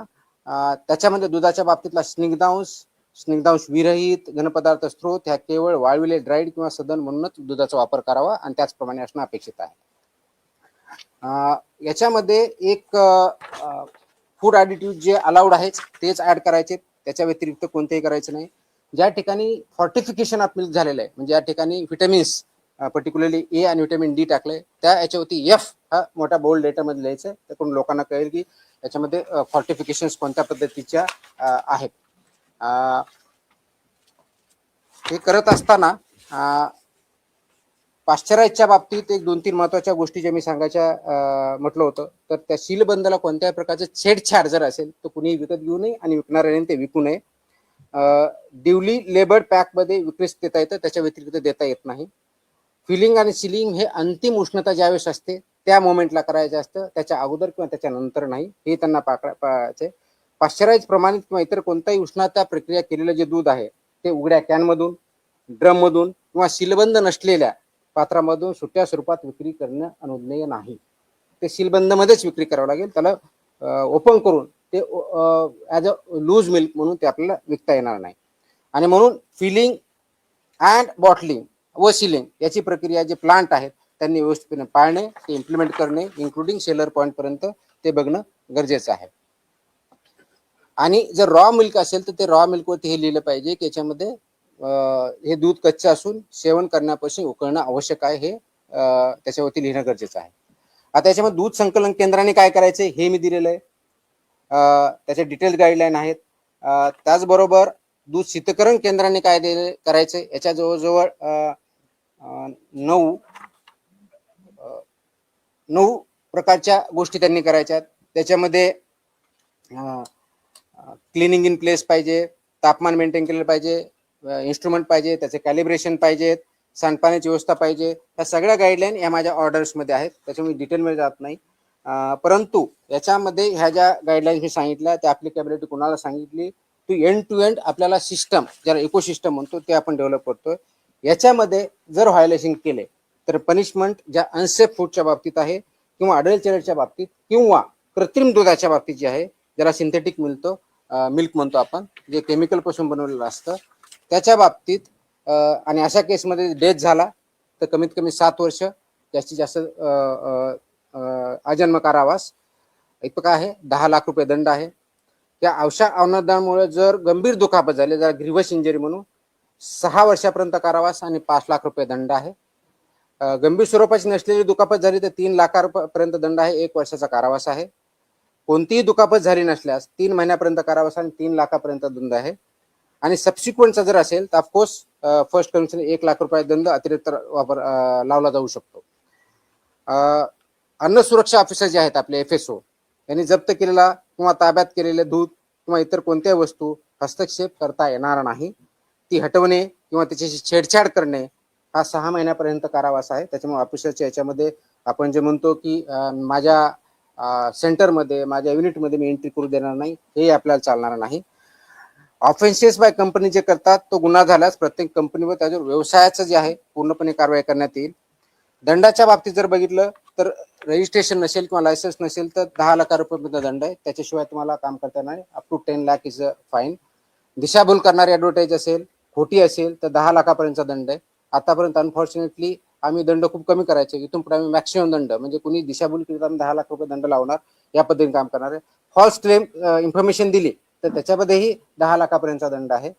त्याच्यामध्ये दुधाच्या बाबतीतला स्निग्धांश विरहित घनपदार्थ स्त्रोत ह्या केवळ वाळविले, ड्राईड किंवा सदन म्हणूनच दुधाचा वापर करावा आणि त्याचप्रमाणे असणं अपेक्षित आहे. याच्यामध्ये एक फूड ॲडिटिव्ह जे अलाउड आहेत तेच ऍड करायचे, त्याच्या व्यतिरिक्त कोणतेही करायचं नाही. ज्या ठिकाणी फॉर्टिफिकेशन ऑफ मिल्क झालेलं आहे म्हणजे या ठिकाणी व्हिटॅमिन्स पर्टिक्युलरली ए आणि व्हिटॅमिन डी टाकलंय, त्या याच्यावरती एफ हा मोठा बोल्ड लेटरमध्ये लिहायचं, त्याकडून लोकांना कळेल की याच्यामध्ये फॉर्टिफिकेशन्स कोणत्या पद्धतीच्या आहेत. हे करत असताना पाश्चराईजच्या बाबतीत एक 2-3 महत्वाच्या गोष्टी ज्या मी सांगायच्या म्हटलं होतं, तर त्या सीलबंदला कोणत्याही प्रकारचं छेडछाड जर असेल तर कुणीही विकत घेऊ नये आणि विकणाऱ्याने ते विकू नये. ड्युली लेबर्ड पॅकमध्ये विक्रीस देता येतं, त्याच्या व्यतिरिक्त देता येत नाही. फिलिंग आणि सिलिंग हे अंतिम उष्णता ज्यावेळेस असते त्या मोमेंटला करायचं असतं, त्याच्या अगोदर किंवा त्याच्या नंतर नाही, हे त्यांना पाहायचे. पाश्चराईज प्रमाणित किंवा इतर कोणताही उष्णता प्रक्रिया केलेलं जे दूध आहे ते उघड्या कॅनमधून, ड्रममधून किंवा सीलबंद नसलेल्या पात्रामधून सुट्या स्वरूपात विक्री करणं अनुज्ञेय नाही. ते सीलबंदमध्येच विक्री करावं लागेल, त्याला ओपन करून ते ॲज अ लूज मिल्क म्हणून ते आपल्याला विकता येणार नाही. आणि म्हणून फिलिंग अँड बॉटलिंग व सिलिंग याची प्रक्रिया जे प्लांट आहेत त्यांनी व्यवस्थितपणे पाळणे, ते इम्प्लिमेंट करणे, इन्क्लुडिंग सेलर पॉईंट पर्यंत ते बघणं गरजेचं आहे. आणि जर रॉ मिल्क असेल तर ते रॉ मिल्कवरती हे लिहिलं पाहिजे की याच्यामध्ये हे दूध कच्चं असून सेवन करण्यापासून उकळणं आवश्यक आहे, हे त्याच्यावरती लिहिणं गरजेचं आहे. आता याच्यामध्ये दूध संकलन केंद्राने काय करायचं हे मी दिलेलं आहे, त्याचे डिटेल्स गाईडलाईन आहेत. त्याचबरोबर दूध शीतकरण केंद्राने काय करायचं याच्या जवळजवळ 9 प्रकारच्या गोष्टी त्यांनी करायच्या. त्याच्यामध्ये क्लिनिंग इन प्लेस पाहिजे, तापमान मेंटेन केलेलं पाहिजे, इन्स्ट्रुमेंट पाहिजे, त्याचे कॅलिब्रेशन पाहिजेत, सांडपाण्याची व्यवस्था पाहिजे. ह्या सगळ्या गाईडलाईन या माझ्या ऑर्डर्समध्ये आहेत, त्याच्यामुळे डिटेलमध्ये जात नाही. परंतु याच्यामध्ये ह्या ज्या गाईडलाईन्स मी सांगितल्या त्या ॲप्लिकेबिलिटी कोणाला सांगितली, टू एंड आपल्याला सिस्टम ज्याला इकोसिस्टम म्हणतो ते आपण डेव्हलप करतोय. याच्यामध्ये जर व्हायोलेशन केले तर पनिशमेंट ज्या अनसेफ फूडच्या बाबतीत आहे किंवा अडल्चरेटच्या बाबतीत किंवा कृत्रिम दुधाच्या बाबतीत जे आहे, ज्याला सिंथेटिक मिल्क म्हणतो आपण, जे केमिकल पासून बनवलेलं असतं त्याच्या बाबतीत, आणि अशा केसमध्ये डेथ झाला तर कमीत कमी 7 वर्ष, जास्तीत जास्त अजन्म कारावास इतकं आहे, 10 लाख रुपये दंड आहे. त्या अवशा अवनदामुळे जर गंभीर दुखापत झाली, जर ग्रीवस इंजरी म्हणून 6 वर्षापर्यंत कारावास आणि 5 लाख रुपये दंड आहे. गंभीर स्वरूपाची नसलेली दुखापत झाली तर 3 लाखापर्यंत दंड आहे, 1 वर्षाचा कारावास आहे. कोणतीही दुखापत झाली नसल्यास 3 महिन्यापर्यंत कारावास आणि 3 लाखापर्यंत दंड आहे. आणि सबसिक्वेंटचा जर असेल तर ऑफकोर्स फर्स्ट कन्व्हिक्शन 1 लाख रुपये दंड अतिरिक्त वापर लावला जाऊ शकतो. अन्न सुरक्षा ऑफिसर जे आहेत आपले FSO यांनी जप्त केलेला किंवा ताब्यात केलेले दूध किंवा इतर कोणत्याही वस्तू हस्तक्षेप करता येणार नाही. ती हटवणे किंवा त्याच्याशी छेडछाड करणे हा 6 महिन्यापर्यंत कारावास आहे. त्याच्यामुळे ऑफिसरच्या याच्यामध्ये आपण जे म्हणतो की माझ्या सेंटरमध्ये, माझ्या युनिटमध्ये मी एंट्री करू देणार नाही, हे आपल्याला चालणार नाही. ऑफेन्सेस बाय कंपनी जे करतात तो गुन्हा झाल्यास प्रत्येक कंपनीवर त्याच्यावर व्यवसायाचं जे आहे पूर्णपणे कारवाई करण्यात येईल. दंडाच्या बाबतीत जर बघितलं तर रजिस्ट्रेशन नसेल किंवा लायसन्स नसेल तर 10 लाख रुपये दंड आहे, त्याच्याशिवाय तुम्हाला काम करता येणार नाही. Up to 10 lakh is a fine. दिशाभूल करणारी ॲडव्हर्टाईज असेल, खोटी असेल तर 10 लाखापर्यंतचा दंड आहे. आतापर्यंत अनफॉर्च्युनेटली आम्ही दंड खूप कमी करायचे, इथून पुढे आम्ही मॅक्सिमम दंड, म्हणजे कुणी दिशाभूल केली तर आम्ही 10 लाख रुपये दंड लावणार, या पद्धतीने काम करणार आहे. फॉल्स क्लेम इन्फॉर्मेशन दिली तर त्याच्यामध्येही 10 लाखापर्यंतचा दंड आहे.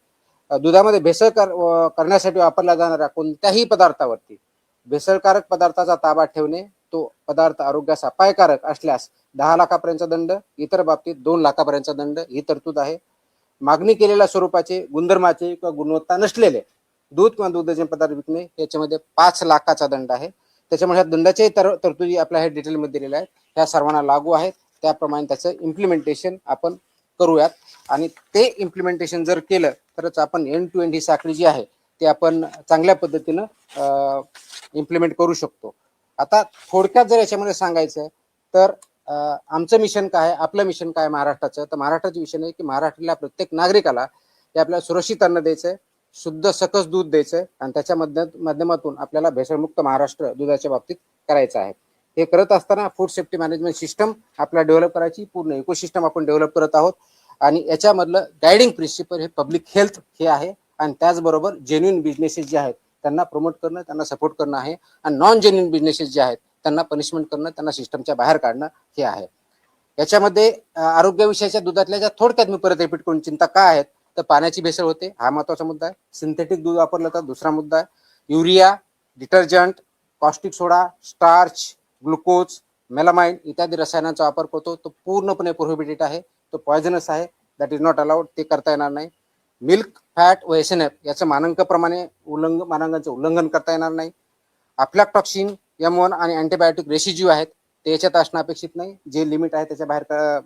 दुधामध्ये भेसळ करण्यासाठी वापरल्या जाणाऱ्या कोणत्याही पदार्थावरती भेसळकारक पदार्थाचा ताबा ठेवणे, तो पदार्थ आरोग्यास अपायकारक असल्यास 10 लाखापर्यंतचा दंड, इतर बाबतीत 2 लाखापर्यंतचा दंड ही तरतूद आहे. मागणी केलेल्या स्वरूपाचे, गुणधर्माचे किंवा गुणवत्ता नसलेले दूध किंवा दुधाचे पदार्थ विकणे याच्यामध्ये 5 लाखाचा दंड आहे. त्याच्यामुळे ह्या दंडाचे तरतुदी आपल्या ह्या डिटेलमध्ये दिलेल्या आहेत, ह्या सर्वांना लागू आहेत. त्याप्रमाणे त्याचं इम्प्लिमेंटेशन आपण करूयात आणि ते इम्प्लिमेंटेशन जर केलं तरच आपण एंड टू एंड ही साखळी जी आहे ती आपण चांगल्या पद्धतीनं इम्प्लिमेंट करू शकतो. आता थोडक्यात जर याच्यामध्ये सांगायचं तर आमचं मिशन काय, आपलं मिशन काय महाराष्ट्राचं, तर महाराष्ट्राचं मिशन आहे की महाराष्ट्राला प्रत्येक नागरिकाला हे आपल्याला सुरक्षित अन्न द्यायचंय, शुद्ध सकस दूध द्यायचंय आणि त्याच्या माध्यमातून आपल्याला भेसळमुक्त महाराष्ट्र दुधाच्या बाबतीत करायचं आहे. हे करत असताना फूड सेफ्टी मॅनेजमेंट सिस्टम आपल्याला डेव्हलप करायची, पूर्ण इकोसिस्टम आपण डेव्हलप करत आहोत आणि याच्यामधलं गायडिंग प्रिन्सिपल हे पब्लिक हेल्थ हे आहे आणि त्याचबरोबर जेन्युइन बिझनेसेस जे आहेत त्यांना प्रमोट करणं, त्यांना सपोर्ट करणं आहे आणि नॉन जेन्युइन बिझनेसेस जे आहेत त्यांना पनिशमेंट करणं, त्यांना सिस्टमच्या बाहेर काढणं हे आहे. याच्यामध्ये आरोग्यविषयाच्या दुधातल्या ज्या थोडक्यात मी परत रिपीट करून चिंता काय आहेत तर पाण्याची भेसळ होते, हा महत्वाचा मुद्दा आहे. सिंथेटिक दूध वापरलं तर दुसरा मुद्दा आहे. युरिया, डिटर्जंट, कॉस्टिक सोडा, स्टार्च, ग्लुकोज, मेलामाइन इत्यादी रसायनांचा वापर करतो तो पूर्णपणे प्रोहिबिटेड आहे. तो पॉयझनस आहे. That is not allowed. ते करता येणार नाही. मिल्क फॅट व एसएनएफ याचं मानांकाप्रमाणे मानांकांचं उल्लंघन करता येणार नाही. अफ्लॅटॉक्सिन, M1 आणि अँटीबायोटिक रेसिड्यू आहेत ते याच्यात असणं अपेक्षित नाही. जे लिमिट आहे त्याच्या बाहेर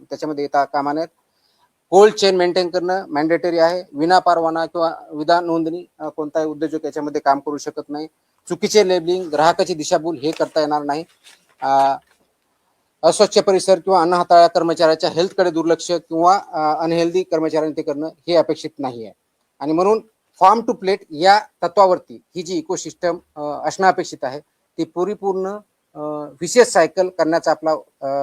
त्याच्यामध्ये येता कामा नयेत. कोल्ड चेन मेंटेन करणं मॅन्डेटरी आहे. विना परवाना किंवा विना नोंदणी कोणताही उद्योजक याच्यामध्ये काम करू शकत नाही. चुकीचे लेबलिंग, ग्राहकाची दिशाभूल हे करता येणार नाही. अस्वच्छ परिसर किंवा अन्न हाताळ्या कर्मचाऱ्याच्या हेल्थकडे दुर्लक्ष किंवा अनहेल्दी कर्मचाऱ्यांनी ते करणं हे अपेक्षित नाही आहे. आणि म्हणून फार्म टू प्लेट या तत्वावरती ही जी इकोसिस्टम असणं अपेक्षित आहे ती परिपूर्ण विशेष सायकल करण्याचा आपला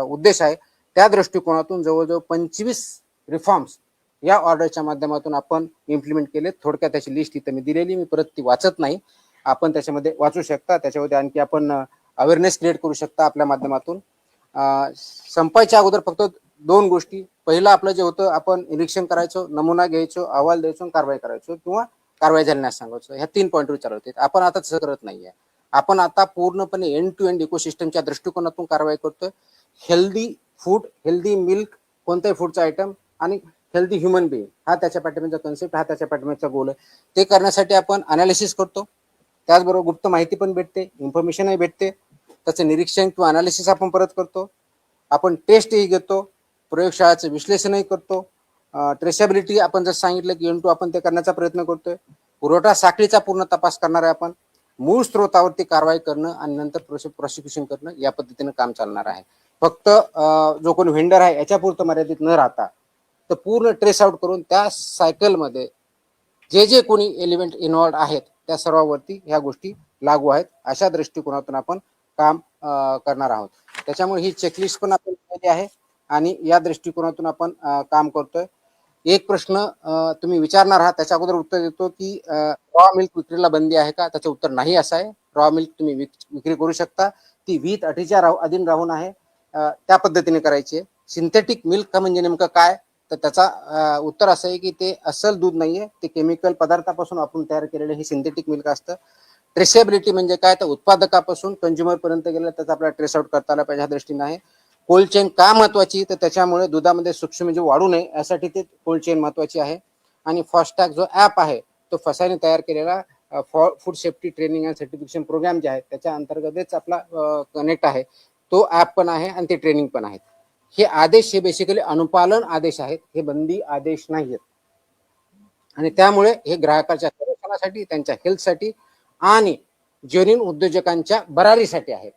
उद्देश आहे. त्या दृष्टिकोनातून जवळजवळ 25 रिफॉर्म्स या ऑर्डरच्या माध्यमातून आपण इम्प्लिमेंट केले. थोडक्यात त्याची लिस्ट इथं मी दिलेली, मी परत ती वाचत नाही. आपण त्याच्यामध्ये वाचू शकता. त्याच्यामध्ये आणखी आपण अवेअरनेस क्रिएट करू शकता आपल्या माध्यमातून. संपायच्या अगोदर फक्त 2 गोष्टी. पहिलं आपलं जे होतं आपण निरीक्षण करायचो, नमुना घ्यायचो, अहवाल द्यायचो, कारवाई करायचो किंवा कारवाई झाल्यास सांगायचो. ह्या 3 पॉईंटवर चालवते. आपण आता तसं करत नाहीये. आपण आता पूर्णपणे एंड टू एंड इकोसिस्टमच्या दृष्टिकोनातून कारवाई करतोय. हेल्दी फूड, हेल्दी मिल्क, कोणत्याही फूडचा आयटम आणि हेल्दी ह्युमन बिईंग हा त्याच्या पाठीमागचा कन्सेप्ट, हा त्याच्या पाठीमागचा गोल आहे. ते करण्यासाठी आपण अनालिसिस करतो. त्याचबरोबर गुप्त माहिती पण भेटते, इन्फॉर्मेशनही भेटते. त्याचं निरीक्षण किंवा अनालिसिस आपण परत करतो. आपण टेस्टही घेतो, प्रयोगशाळाचं विश्लेषणही करतो. ट्रेसेबिलिटी आपण जसं सांगितलं की N2 आपण ते करण्याचा प्रयत्न करतोय. पुरवठा साखळीचा पूर्ण तपास करणार आहे आपण. मूळ स्त्रोतावरती कारवाई करणं आणि नंतर प्रोसिक्युशन करणं या पद्धतीनं काम चालणार आहे. फक्त जो कोणी व्हेंडर आहे याच्यापुरतं मर्यादित न राहता तर पूर्ण ट्रेस आउट करून त्या सायकलमध्ये जे कोणी एलिमेंट इन्व्हॉल्ड आहेत त्या सर्वांवरती ह्या गोष्टी लागू आहेत. अशा दृष्टिकोनातून आपण काम करणार आहोत. त्याच्यामुळे ही चेकलिस्ट पण आपण केली आहे आणि या दृष्टिकोनातून आपण काम करतोय. एक प्रश्न तुम्ही विचारणार आहात त्याच्या अगोदर उत्तर देतो की रॉ मिल्क विक्रीला बंदी आहे का? त्याचं उत्तर नाही असं आहे. रॉ मिल्क तुम्ही विक्री करू शकता. ती वीत अटीच्या अधीन राहून आहे. त्या पद्धतीने करायची आहे. सिंथेटिक मिल्क म्हणजे नेमकं काय? तर त्याचा उत्तर असं आहे की ते अस्सल दूध नाहीये, ते केमिकल पदार्थापासून आपण तयार केलेलं हे सिंथेटिक मिल्क असतं. ट्रेसेबिलिटी म्हणजे काय? तर उत्पादकापासून कंझ्युमर पर्यंत गेलं त्याचा आपल्याला ट्रेस आउट करता आला पाहिजे ह्या दृष्टीने आहे. कोल्ड चेन का महत्वाची? तर त्याच्यामुळे दुधामध्ये सूक्ष्मजीव वाढू नये यासाठी ते कोल्ड चेन महत्वाची आहे. आणि फास्टॅग जो ॲप आहे तो फसाने तयार केलेला food safety training and certification program जे आहे त्याच्या अंतर्गतच आपला कनेक्ट आहे. तो ॲप पण आहे आणि ते ट्रेनिंग पण आहेत. हे आदेश हे बेसिकली अनुपालन आदेश आहेत, हे बंदी आदेश नाही आहेत. आणि त्यामुळे हे ग्राहकाच्या संरक्षणासाठी, त्यांच्या हेल्थसाठी आणि जेन्युइन उद्योजकांच्या भरारीसाठी आहेत.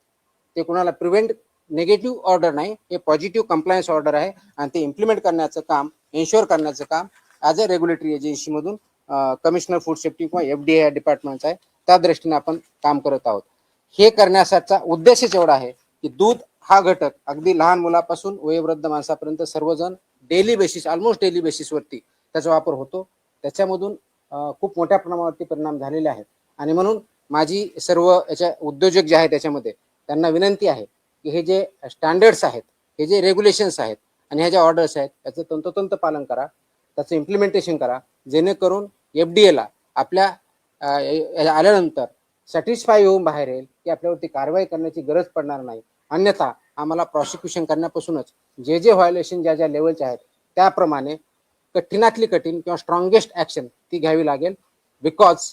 ते कुणाला प्रिव्हेंट नेगेटिव्ह ऑर्डर नाही, हे पॉझिटिव्ह कंप्लायन्स ऑर्डर आहे आणि ते इम्प्लिमेंट करण्याचं काम, एन्श्योर करण्याचं काम ॲज अ रेग्युलेटरी एजन्सीमधून कमिशनर फूड सेफ्टी किंवा FDA डिपार्टमेंटचा आहे. त्या दृष्टीने आपण काम करत आहोत. हे करण्याचा उद्देशच एवढा आहे की दूध हा घटक अगदी लहान मुलापासून वयोवृद्ध माणसापर्यंत सर्वजण डेली बेसिस, ऑलमोस्ट डेली बेसिसवरती त्याचा वापर होतो. त्याच्यामधून खूप मोठ्या प्रमाणावरती परिणाम झालेले आहेत. आणि म्हणून माझी सर्व याच्या उद्योजक जे आहेत त्याच्यामध्ये त्यांना विनंती आहे की हे जे स्टँडर्ड्स आहेत, हे जे रेग्युलेशन्स आहेत आणि ह्या ज्या ऑर्डर्स आहेत त्याचं तंतोतंत पालन करा, त्याचं इम्प्लिमेंटेशन करा, जेणेकरून FDA ला आपल्या आल्यानंतर सॅटिस्फाय होऊन बाहेर येईल की आपल्यावरती कारवाई करण्याची गरज पडणार नाही. अन्यथा आम्हाला प्रॉसिक्युशन करण्यापासूनच जे व्हायोलेशन ज्या लेवलचे आहेत त्याप्रमाणे कठीणातली कठीण किंवा स्ट्रॉंगेस्ट ऍक्शन ती घ्यावी लागेल. Because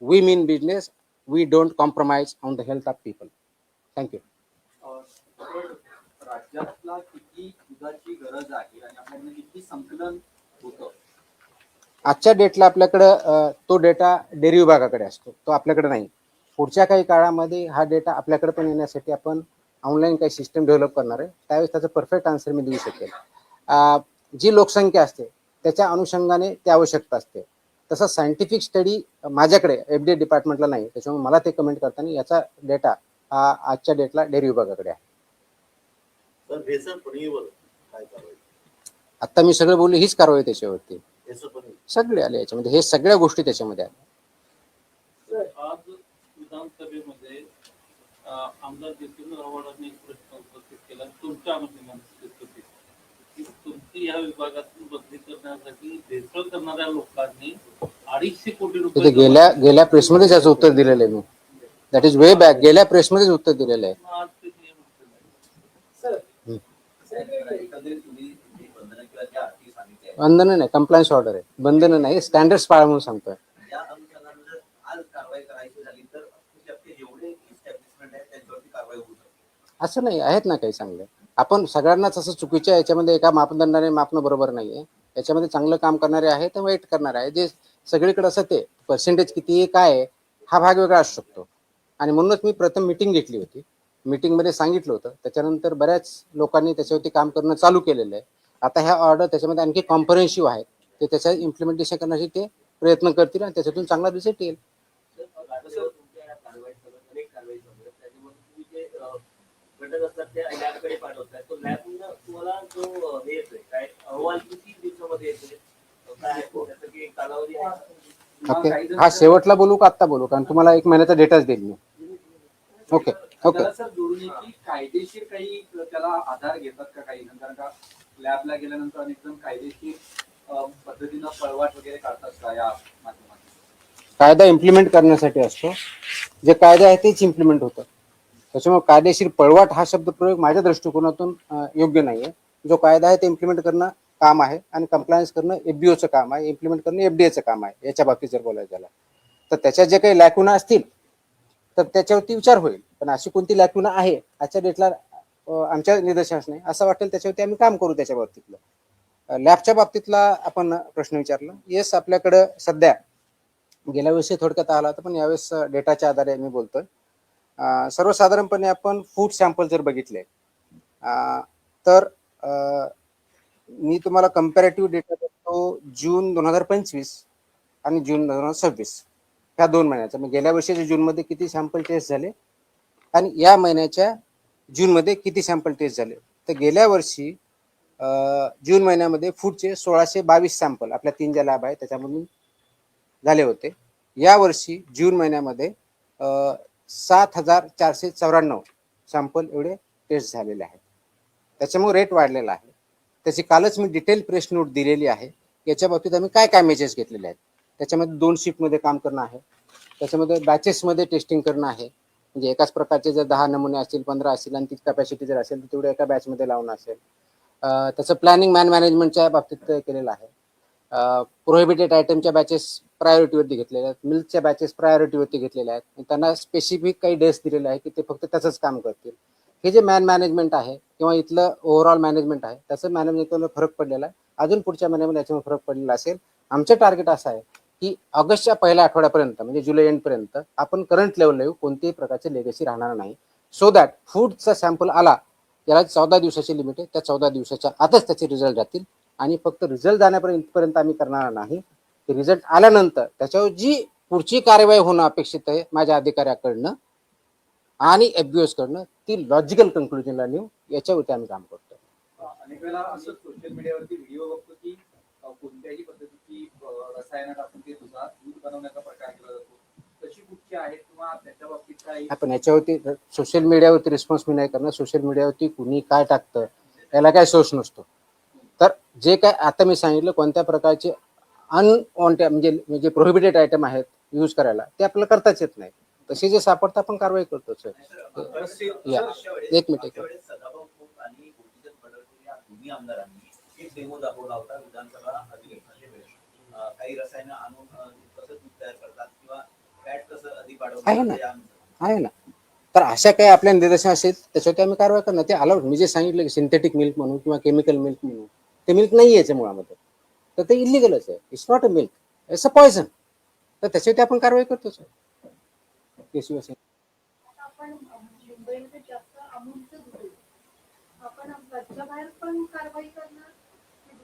we mean business, we don't compromise on the health of people. Thank you. राज्यातला किती दुधाची गरज आहे आणि आपल्याकडे किती संकलन होतं? आजच्या डेटला आपल्याकडं तो डेटा डेअरी विभागाकडे असतो, तो आपल्याकडे नाही. पुढच्या काही काळामध्ये हा डेटा आपल्याकडे पण येण्यासाठी आपण ऑनलाईन काही सिस्टम डेव्हलप करणार आहे. त्यावेळेस त्याचं परफेक्ट आन्सर मी देऊ शकेल. जी लोकसंख्या असते त्याच्या अनुषंगाने ती आवश्यकता असते. तसं सायंटिफिक स्टडी माझ्याकडे FDA डिपार्टमेंटला नाही, त्याच्यामुळे मला ते कमेंट करताना याचा डेटा हा आजच्या डेटला डेअरी विभागाकडे आहे. आता मी सगळं बोललो हीच कारवाई त्याच्यावरती सगळे आले याच्यामध्ये, हे सगळ्या गोष्टी त्याच्यामध्ये आल्या. आज विधानसभेमध्ये आमदार जितेंद्र आव्हाडांनी एक प्रश्न उपस्थित केला तुमच्या अनुषंगाने, तुमची या विभागातून बदली करण्यासाठी भेसळ करणाऱ्या लोकांनी 250 कोटी रुपये गेल्या प्रेसमध्ये त्याचं उत्तर दिलेलं आहे मी. That is way back. गेल्या प्रेसमध्येच उत्तर दिलेलं आहे. मग आज ते नियम होते. सर एकंदरीत तुम्ही जी बंधनं किंवा ज्या अटी सांगितल्या आहेत, बंधनं नाही, कंप्लायन्स ऑर्डर आहे. बंधनं नाही, स्टँडर्ड्स पाळा म्हणून सांगतोय. त्या अनुषंगाने जर आज कारवाई करायची झाली तर जेवढे इस्टॅब्लिशमेंट आहेत त्यांच्यावरती कारवाई होऊ शकते. असं नाही, आहेत ना काही चांगले. आपण सगळ्यांनाच असं चुकीच्या याच्यामध्ये एका मापदंडाने मापणं बरोबर नाहीये. याच्यामध्ये चांगलं काम करणारे आहेत तर वाईट करणारे आहे. जे सगळीकडे असं ते पर्सेंटेज किती आहे, काय आहे, हा भाग वेगळा असू शकतो. आणि म्हणूनच मी प्रथम मीटिंग घेतली होती. मीटिंगमध्ये सांगितलं होतं. त्याच्यानंतर बऱ्याच लोकांनी त्याच्यावरती काम करणं चालू केलेलं आहे. आता ह्या ऑर्डर त्याच्यामध्ये आणखी कॉम्प्रिहेन्सिव्ह आहेत. ते त्याच्या इम्प्लिमेंटेशन करण्यासाठी ते प्रयत्न करतील आणि त्याच्यातून चांगला रिझल्ट येईल. तुमच्या या कारवाईसोबत अनेक कारवाईसोबत त्याच्यामध्ये तुम्ही जे घटक असतात त्या लॅबकडे पाठवताय, तो लॅबनं तुम्हाला जो हे येतोय काय अहवाल किती दिवसामध्ये येतोय, काय आहे त्याचं की एक कालावधी आहे? ओके, हा शेवटला बोलू का आत्ता बोलू? कारण तुम्हाला 1 महिन्याचा डेटाच देईल मी. Okay okay. त्याला सर जोडून की कायदेशीर काही त्याला आधार घेतात का काही जण? कारण का लॅबला गेल्यानंतर अनेक जण कायदेशीर पद्धतीनं पळवाट वगैरे काढतात का या माध्यमातून? कायदा इम्प्लिमेंट करण्यासाठी असतो. जे कायदा आहे तेच इम्प्लिमेंट होतं. त्याच्यामुळे कायदेशीर पळवाट हा शब्द प्रयोग माझ्या दृष्टिकोनातून योग्य नाहीये. जो कायदा आहे ते इम्प्लिमेंट करणं काम आहे आणि कंप्लायन्स करणं एफबीओचं काम आहे, इम्प्लिमेंट करणं एफडीएचं काम आहे. याच्या बाबतीत जर बोलायचं झालं तर त्याच्यात जे काही लॅकुना असतील तर त्याच्यावरती विचार होईल. पण अशी कोणती लॅकुना आहे आजच्या डेटला आमच्या निदर्शनास नाही. असं वाटेल त्याच्यावरती आम्ही काम करू. त्याच्या बाबतीतलं लॅबच्या बाबतीतला आपण प्रश्न विचारला. येस, आपल्याकडं सध्या गेल्या वर्षी थोडक्यात आला होता, पण यावेळेस डेटाच्या आधारे मी बोलतोय. सर्वसाधारणपणे आपण फूड सॅम्पल जर बघितले तर मी तुम्हाला कंपॅरेटिव्ह डेटा देतो. जून 2025 आणि जून 2026 ह्या 2 महिन्याचा. मग गेल्या वर्षीच्या जूनमध्ये किती सॅम्पल टेस्ट झाले आणि या महिन्याच्या जूनमध्ये किती सॅम्पल टेस्ट झाले. तर गेल्या वर्षी जून महिन्यामध्ये फूडचे 1622 सॅम्पल आपल्या 3 ज्या लॅब आहेत त्याच्यामधून झाले होते. यावर्षी जून महिन्यामध्ये 7494 सॅम्पल एवढे टेस्ट झालेले आहेत. त्याच्यामुळे रेट वाढलेला आहे. त्याची कालच मी डिटेल प्रेस नोट दिलेली आहे. याच्या बाबतीत आम्ही काय काय मेजर्स घेतलेले आहेत. त्याच्यामध्ये 2 शिफ्टमध्ये काम करणं आहे. त्याच्यामध्ये बॅचेसमध्ये टेस्टिंग करणं आहे. म्हणजे एकाच प्रकारचे जर 10 नमुने असतील, 15 असतील आणि तीच कॅपॅसिटी जर असेल तर तेवढं एका बॅचमध्ये लावणं असेल. त्याचं प्लॅनिंग मॅनेजमेंटच्या बाबतीत केलेलं आहे. प्रोहिबिटेड आयटमच्या बॅचेस प्रायोरिटीवरती घेतलेल्या आहेत. मिल्कच्या बॅचेस प्रायोरिटीवरती घेतलेल्या आहेत. त्यांना स्पेसिफिक काही डेट्स दिलेले आहे की ते फक्त त्याचंच काम करतील. हे जे मॅनेजमेंट आहे किंवा इथलं ओव्हरऑल मॅनेजमेंट आहे त्याचं मॅनेजमेंटला फरक पडलेला आहे. अजून पुढच्या महिन्यामध्ये याच्यामध्ये फरक पडलेला असेल. आमचं टार्गेट असं आहे की ऑगस्टच्या पहिल्या आठवड्यापर्यंत म्हणजे जुलै एंडपर्यंत आपण करंट लेवलला येऊ. कोणत्याही प्रकारचे लेगसी राहणार नाही. सो दॅट फूडचा सॅम्पल आला याला 14 दिवसाची लिमिट आहे. त्या 14 दिवसाच्या आतच त्याचे रिझल्ट जातील आणि फक्त रिझल्ट जाण्यापर्यंत आम्ही करणार नाही. रिझल्ट आल्यानंतर त्याच्यावर जी पुढची कार्यवाही होणं अपेक्षित आहे माझ्या अधिकाऱ्याकडनं आणि एफबीओस कडनं ती लॉजिकल कंक्लुजनला नेऊ. याच्यावरती आम्ही काम करतो. अनेक वेळा असं सोशल मीडियावरती व्हिडिओ बघतो की कोणत्याही पद्धतीची रसायनं टाकून ते दूध बनवण्याचा प्रकार केला जातो. तशी कुठची आहेत किंवा त्याच्या बाबतीत काही? आपण याच्यावरती सोशल मीडियावरती रिस्पॉन्स मी नाही करणार. सोशल मीडियावरती कुणी काय टाकतं याला काय सोर्स नसतो. तर जे काय आता मी सांगितलं कोणत्या प्रकारचे अनवॉन्टेड म्हणजे प्रोहिबिटेड आयटम आहेत यूज करायला ते आपल्याला करताच येत नाही. तसे जे सापडतं आपण कारवाई करतो. सर या एक मिनिट. आणि दोन्ही आमदारांनी एक डेमो दाखवला होता विधानसभा अधिवेशनाच्या वेळेस. काही रसायनं आणून कसं दूध तयार करतात किंवा फॅट कसं अधिक आहे ना, वाढवतात आहे ना. तर अशा काही आपल्या निदर्शन असेल त्याच्यावरती आम्ही कारवाई करणार. ते अलाउड मी जे सांगितलं की सिंथेटिक मिल्क म्हणून किंवा केमिकल मिल्क म्हणून ते मिल्क नाही याच्या मुळामध्ये तर ते इलिगलच आहे. It's not a milk, it's a poison. तर त्याच्यावरती आपण कारवाई करतो. सर आपण मुंबईमध्ये जास्त अमूलचं दूध आहे. आपण राज्याबाहेर पण कारवाई करणार.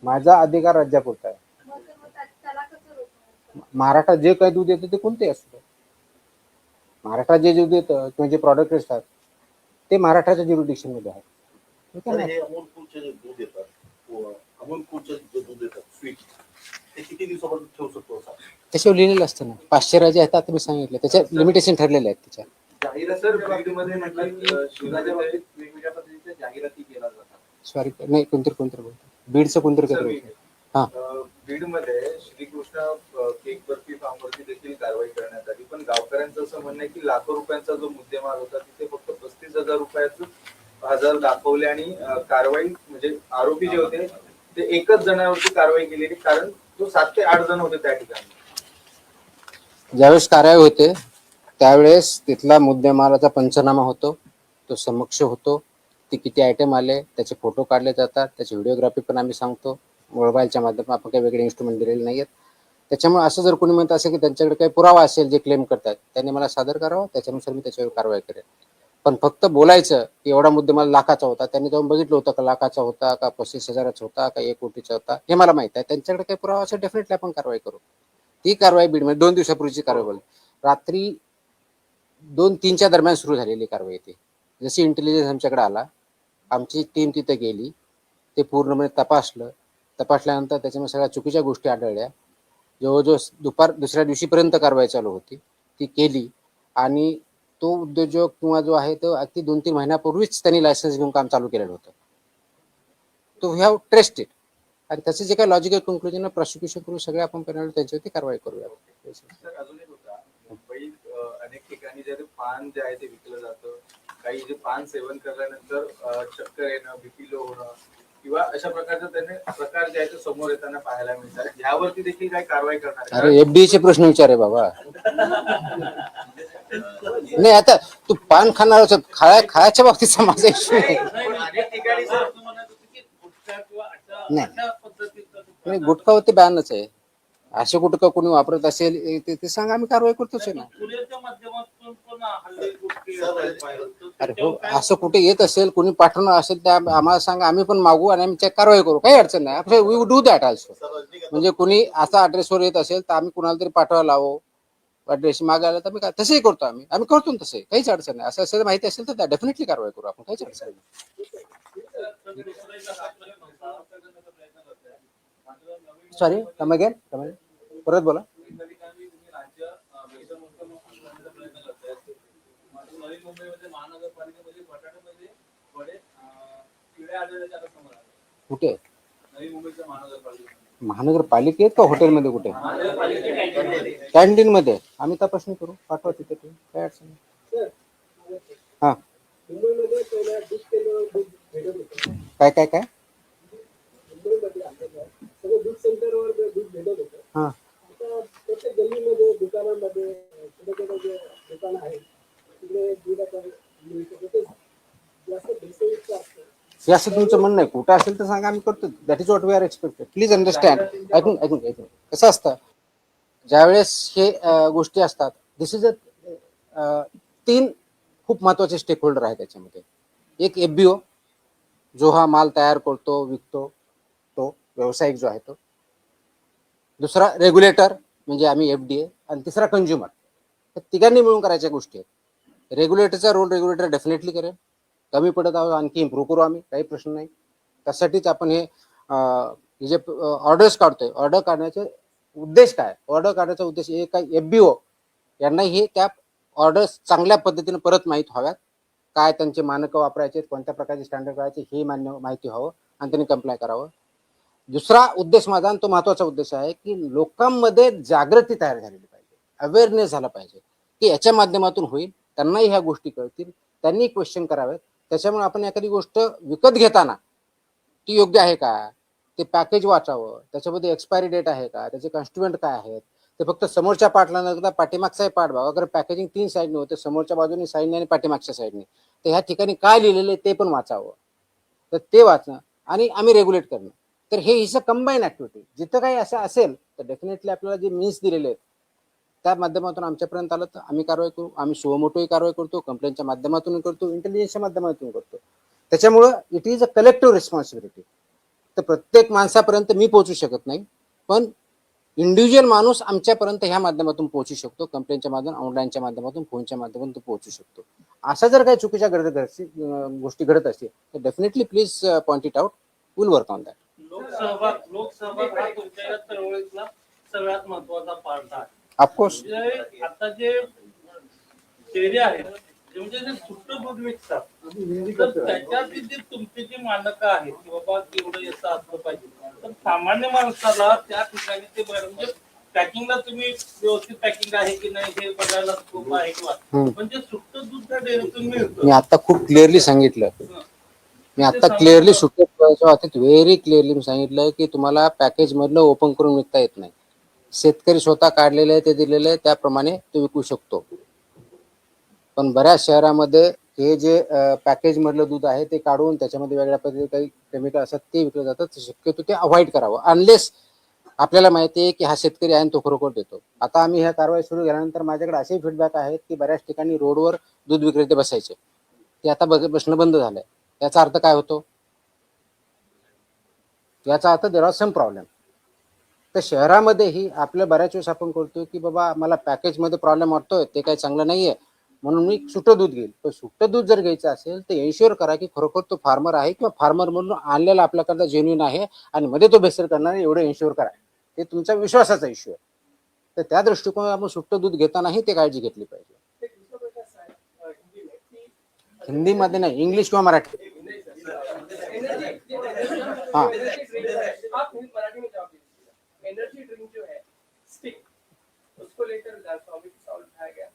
माझा अधिकार राज्यापुरता आहे. मग त्याला कसं रोखणार? महाराष्ट्रात जे काही दूध येतं ते कोणते असतं. महाराष्ट्रात जे दूध येतं किंवा जे प्रॉडक्ट असतात ते महाराष्ट्राच्या ज्युरिडिक्शन मध्ये आहे. हे अमूल कूलचे जे दूध येतात, अमूल कूलचे जे दूध येतात स्वीट, ते किती दिवसापर्यंत ठेवू शकतो असा? त्याच्यावर लिहिलेलं असतं ना. 500 राजे आहेत आता मी सांगितलं. त्याच्या लिमिटेशन ठरलेले आहेत. त्याच्या जाहिरात सर बीडमध्ये म्हटलं की दुधाच्या बाबतीत वेगवेगळ्या पद्धतीच्या जाहिराती केल्या जातात. सॉरी नाही कोणतरी बोलतो बीडचं कोणतरी सर, बोलतो. हा बीडमध्ये श्रीकृष्ण केक बर्फी फार्मवरती देखील कारवाई करण्यात आली, पण गावकऱ्यांचं असं म्हणणं आहे की लाखो रुपयांचा जो मुद्देमाल होता तिथे फक्त 35,000 दाखवले आणि कारवाई म्हणजे आरोपी जे होते ते एकच जणांवरती कारवाई केलेली, कारण तो 7 ते 8 जण होते त्या ठिकाणी. ज्यावेळेस कारवाई होते त्यावेळेस तिथला मुद्देमालाचा पंचनामा होतो, तो समक्ष होतो. ते किती आयटम आले त्याचे फोटो काढले जातात, त्याची व्हिडिओग्राफी पण आम्ही सांगतो. मोबाईलच्या माध्यमातून आपण काही वेगळे इन्स्ट्रुमेंट दिलेले नाही आहेत. त्याच्यामुळे असं जर कोणी म्हणत असेल की त्यांच्याकडे काही पुरावा असेल जे क्लेम करतात त्यांनी मला सादर करावं, त्याच्यानुसार मी त्याच्यावर कारवाई करेन. पण फक्त बोलायचं की एवढा मुद्देमाल लाखाचा होता, त्यांनी जाऊन बघितलं होतं का लाखाचा होता का 35,000चा होता का 1 कोटीचा होता हे मला माहित आहे. त्यांच्याकडे काही पुरावा असेल डेफिनेटली आपण कारवाई करू. ती कारवाई बीडमध्ये 2 दिवसापूर्वीची कारवाई बोलली. रात्री 2-3च्या दरम्यान सुरू झालेली कारवाई ती. जशी इंटेलिजन्स आमच्याकडे आला, आमची टीम तिथे गेली, ते पूर्णपणे तपासल्यानंतर त्याच्यामध्ये सगळ्या चुकीच्या गोष्टी आढळल्या. जवळजवळ दुसऱ्या दिवशीपर्यंत कारवाई चालू होती, ती केली आणि तो उद्योजक किंवा जो आहे तो अगदी 2-3 महिन्यापूर्वीच त्यांनी लायसन्स घेऊन काम चालू केलेलं होतं. तो वी हॅव ट्रेस्ड इट आणि त्याचे जे काही लॉजिकल कन्क्लुजन प्रॉसिक्युशन करून सगळे आपण त्यांच्यावरती कारवाई करूया. सर अजून एक होता, मुंबईत अनेक ठिकाणी जे पान जे आहे ते विकलं जातं, काही जे पान सेवन केल्यानंतर चक्कर येणं, बीपी लो होणं किंवा अशा प्रकारचे त्याने प्रकार जे आहे ते समोर येताना पाहायला मिळतात. यावरती देखील काही कारवाई करणार आहे? अरे एफडीचे प्रश्न विचार आहे बाबा. नाही आता तू पान खाणार खायच्या बाबतीचा माझा इश्यू नाही. अनेक ठिकाणी सर नाही गुटखा होते बॅनच आहे. असे गुटखा कोणी वापरत असेल ते सांगा, आम्ही कारवाई करतोच ना. कुरिअरच्या माध्यमातून पण हल्ले गोष्टी अरे हो, असं कुठे येत असेल कोणी पाठवणार असेल त्या आम्हाला सांगा, आम्ही पण मागू आणि आम्ही कारवाई करू, काही अडचण नाही. We do that also. म्हणजे कोणी असा ऍड्रेसवर येत असेल तर आम्ही कुणाला तरी पाठवायला लावू, ऍड्रेस मागायला तर मी तसंही करतो, आम्ही करतो तसं, काहीच अडचण नाही. असं असेल माहिती असेल तर डेफिनेटली कारवाई करू आपण, काहीच अडचण नाही. सॉरी कम अगेन परत बोला. कुठे महानगरपालिकेत का हॉटेलमध्ये कुठे? कॅन्टीन मध्ये आम्ही तपासणी करू, पाठवा तिथे, काय अडचण नाही. हा मुंबईमध्ये पहिल्या दूध केंद्रावर दूध भेटत होतं. काय काय काय मुंबईमध्ये सगळं दूध सेंटरवर दूध भेटत होतं. हा आता प्रत्येक गल्लीमध्ये दुकानांमध्ये छोटे छोटे जे दुकानं आहेत तिकडे दूध आता मिळतं. जास्त भेसळयुक्त असतं. हे असं तुमचं म्हणणं आहे, कुठं असेल तर सांगा, आम्ही करतो. That is what we are expected. Please understand. ऐकून कसं असतं ज्यावेळेस हे गोष्टी असतात, दिस इज 3 खूप महत्वाचे स्टेक होल्डर आहेत त्याच्यामध्ये. एक एफबीओ जो हा माल तयार करतो विकतो, तो व्यावसायिक जो आहे तो. दुसरा रेग्युलेटर म्हणजे आम्ही एफडीए, आणि तिसरा कंझ्युमर. तर तिघांनी मिळून करायच्या गोष्टी आहेत. रेग्युलेटरचा रोल रेग्युलेटर डेफिनेटली करेल. कमी पडत आहोत आणखी इम्प्रूव्ह करू आम्ही, काही प्रश्न नाही. त्यासाठीच आपण हे जे ऑर्डर्स काढतोय, ऑर्डर काढण्याचे उद्देश काय? ऑर्डर काढण्याचा उद्देश एक काय, एफबीओ यांना हे त्या ऑर्डर्स चांगल्या पद्धतीने परत माहीत व्हाव्यात, काय त्यांचे मानकं वापरायचे, कोणत्या प्रकारचे स्टँडर्ड करायचे हे माहिती व्हावं आणि त्यांनी कंप्लाय करावं. दुसरा उद्देश माझा, आणि तो महत्वाचा उद्देश आहे, की लोकांमध्ये जागृती तयार झालेली पाहिजे, अवेअरनेस झाला पाहिजे, की याच्या माध्यमातून होईल, त्यांनाही ह्या गोष्टी कळतील, त्यांनी क्वेश्चन करावेत. त्याच्यामुळे आपण एखादी गोष्ट विकत घेताना ती योग्य आहे का, ते पॅकेज वाचावं, त्याच्यामध्ये एक्सपायरी डेट आहे का, त्याचे कॉन्स्टिट्युएंट काय आहेत, ते फक्त समोरच्या पार्टला न करता पाठीमागचाही पार्ट बघा. अगर पॅकेजिंग 3 साईडने होते, समोरच्या बाजूने साईडने आणि पाठीमागच्या साईडने, तर ह्या ठिकाणी काय लिहिलेलं आहे ते पण वाचावं. तर ते वाचणं आणि आम्ही रेग्युलेट करणं, तर हे हिचं कंबाईन ऍक्टिव्हिटी. जिथं काही असं असेल तर डेफिनेटली आपल्याला जे मीन्स दिलेले आहेत त्या माध्यमातून आमच्यापर्यंत आलं तर आम्ही कारवाई करू. आम्ही सुमोटोही कारवाई करतो, कंप्लेंटच्या माध्यमातून करतो, इंटेलिजन्सच्या माध्यमातून करतो. त्याच्यामुळं it is a collective responsibility. तर प्रत्येक माणसापर्यंत मी पोहोचू शकत नाही, पण इंडिव्हिज्युअल माणूस आमच्यापर्यंत ह्या माध्यमातून पोहोचू शकतो, कंप्लेंटच्या माध्यमातून, ऑनलाईनच्या माध्यमातून, फोनच्या माध्यमातून तो पोहोचू शकतो. अशा जर काही चुकीच्या गोष्टी घडत असतील तर definitely please point it out, will work on that. लोकसहभाग हा तुमच्या या चळवळीतला सगळ्यात महत्वाचा पार्ट आहे. ऑफकोर्स आता जे डेअरी आहेत, म्हणजे जे सुट्ट दूध विकतात, तर त्याच्यातली जी तुमची जी मानकं आहेत की बाबा केवढं याचं असलं पाहिजे, तर पण सामान्य माणसाला त्या ठिकाणी ते म्हणजे पॅकिंगला तुम्ही व्यवस्थित पॅकिंग आहे की नाही हे बघायला खूप आहे किंवा म्हणजे सुट्ट दूध त्या डेअरीतून मिळतं. मी आता खूप क्लिअरली सांगितलं, मी आता क्लिअरली सुट्टे दुधाच्या बाबतीत व्हेरी क्लिअरली मी सांगितलं की तुम्हाला पॅकेज मधलं ओपन करून विकता येत नाही. शेतकरी स्वतः काढलेले आहे ते दिलेले आहे त्याप्रमाणे तो विकू शकतो. पण बऱ्याच शहरामध्ये हे जे पॅकेज मधलं दूध आहे ते काढून त्याच्यामध्ये वेगळ्या पद्धतीने काही केमिकल असतात ते विकले जातात. शक्यतो ते अवॉइड करावं अनलेस आपल्याला माहिती आहे की हा शेतकरी आहे आणि तो खरोखर देतो. आता आम्ही ह्या कारवाई सुरू केल्यानंतर माझ्याकडे असे फीडबॅक आहेत की बऱ्याच ठिकाणी रोडवर दूध विक्रेते बसायचे, ते आता बसणं बंद झालंय. याचा अर्थ काय होतो? याचा अर्थ देर आर सम प्रॉब्लेम. तर शहरामध्येही आपल्या बऱ्याच वेळेस आपण करतो की बाबा मला पॅकेजमध्ये प्रॉब्लेम वाटतोय ते काही चांगलं नाहीये म्हणून मी सुट्टं दूध घेईल. पण सुट्टं दूध जर घ्यायचं असेल तर एन्श्युअर करा की खरोखर तो फार्मर आहे किंवा फार्मर म्हणून आणलेला आपल्याकडे जेन्युइन आहे आणि मध्ये तो भेसळ करणार आहे एवढं एन्श्युअर करा. ते तुमच्या विश्वासाचा इश्यू आहे. तर त्या दृष्टिकोनात आपण सुट्टं दूध घेतानाही ते काळजी घेतली पाहिजे. एक दुसरा प्रश्न असा आहे हिंदी में की हिंदीमध्ये नाही, इंग्लिश किंवा मराठी. हाँ। आप मराठी में जवाब दीजिएगा। एनर्जी ड्रिंक जो है स्टिक उसको लेकर स्वामी की सवाल उठाया गया,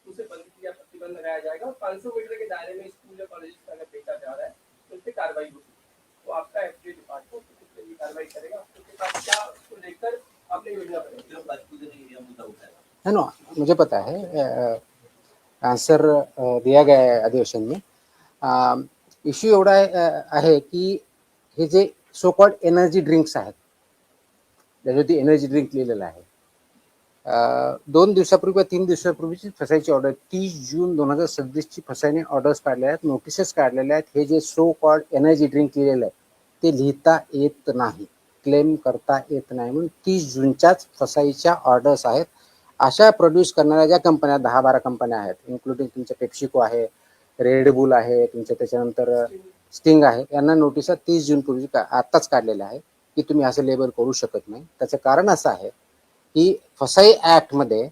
उसे बंद किया, प्रतिबंध लगाया जाएगा और 500 मीटर के दायरे में स्कूल या कॉलेज में अगर बेचा जा रहा है तो उस पर कार्रवाई होगी। तो आपका एफडीए डिपार्टमेंट किस लिए कार्रवाई करेगा, उसके पास क्या उसको लेकर आपने योजना बनाई? जो बातचीत नहीं ये मुद्दा उठाया है ना, मुझे पता है, आंसर दिया गया है अधिवेशन में. इश्यू एवढा आहे की हे जे सो कॉल्ड एनर्जी ड्रिंक्स आहेत, त्याच्यावरती एनर्जी ड्रिंक लिहिलेलं आहे. 2 दिवसापूर्वी 3 दिवसापूर्वीची फसायची ऑर्डर 30 जून 2026 फसायने ऑर्डर्स काढल्या आहेत, नोटिसेस काढलेल्या आहेत. हे जे सो कॉल्ड एनर्जी ड्रिंक लिहिलेलं आहे ते लिहिता येत नाही, क्लेम करता येत नाही, म्हणून 30 जूनच्याच फसाईच्या ऑर्डर्स आहेत. अशा प्रोड्यूस करणाऱ्या ज्या कंपन्या 10-12 कंपन्या आहेत, इन्क्लुडिंग तुमच्या पेप्सिको आहे, रेडबुल आहे, तुमच्या त्याच्यानंतर स्टिंग आहे, यांना नोटिसा 30 जून पूर्वी आत्ताच काढलेल्या आहे की तुम्ही असं लेबल करू शकत नाही. त्याचं कारण असं आहे की फसाई ॲक्टमध्ये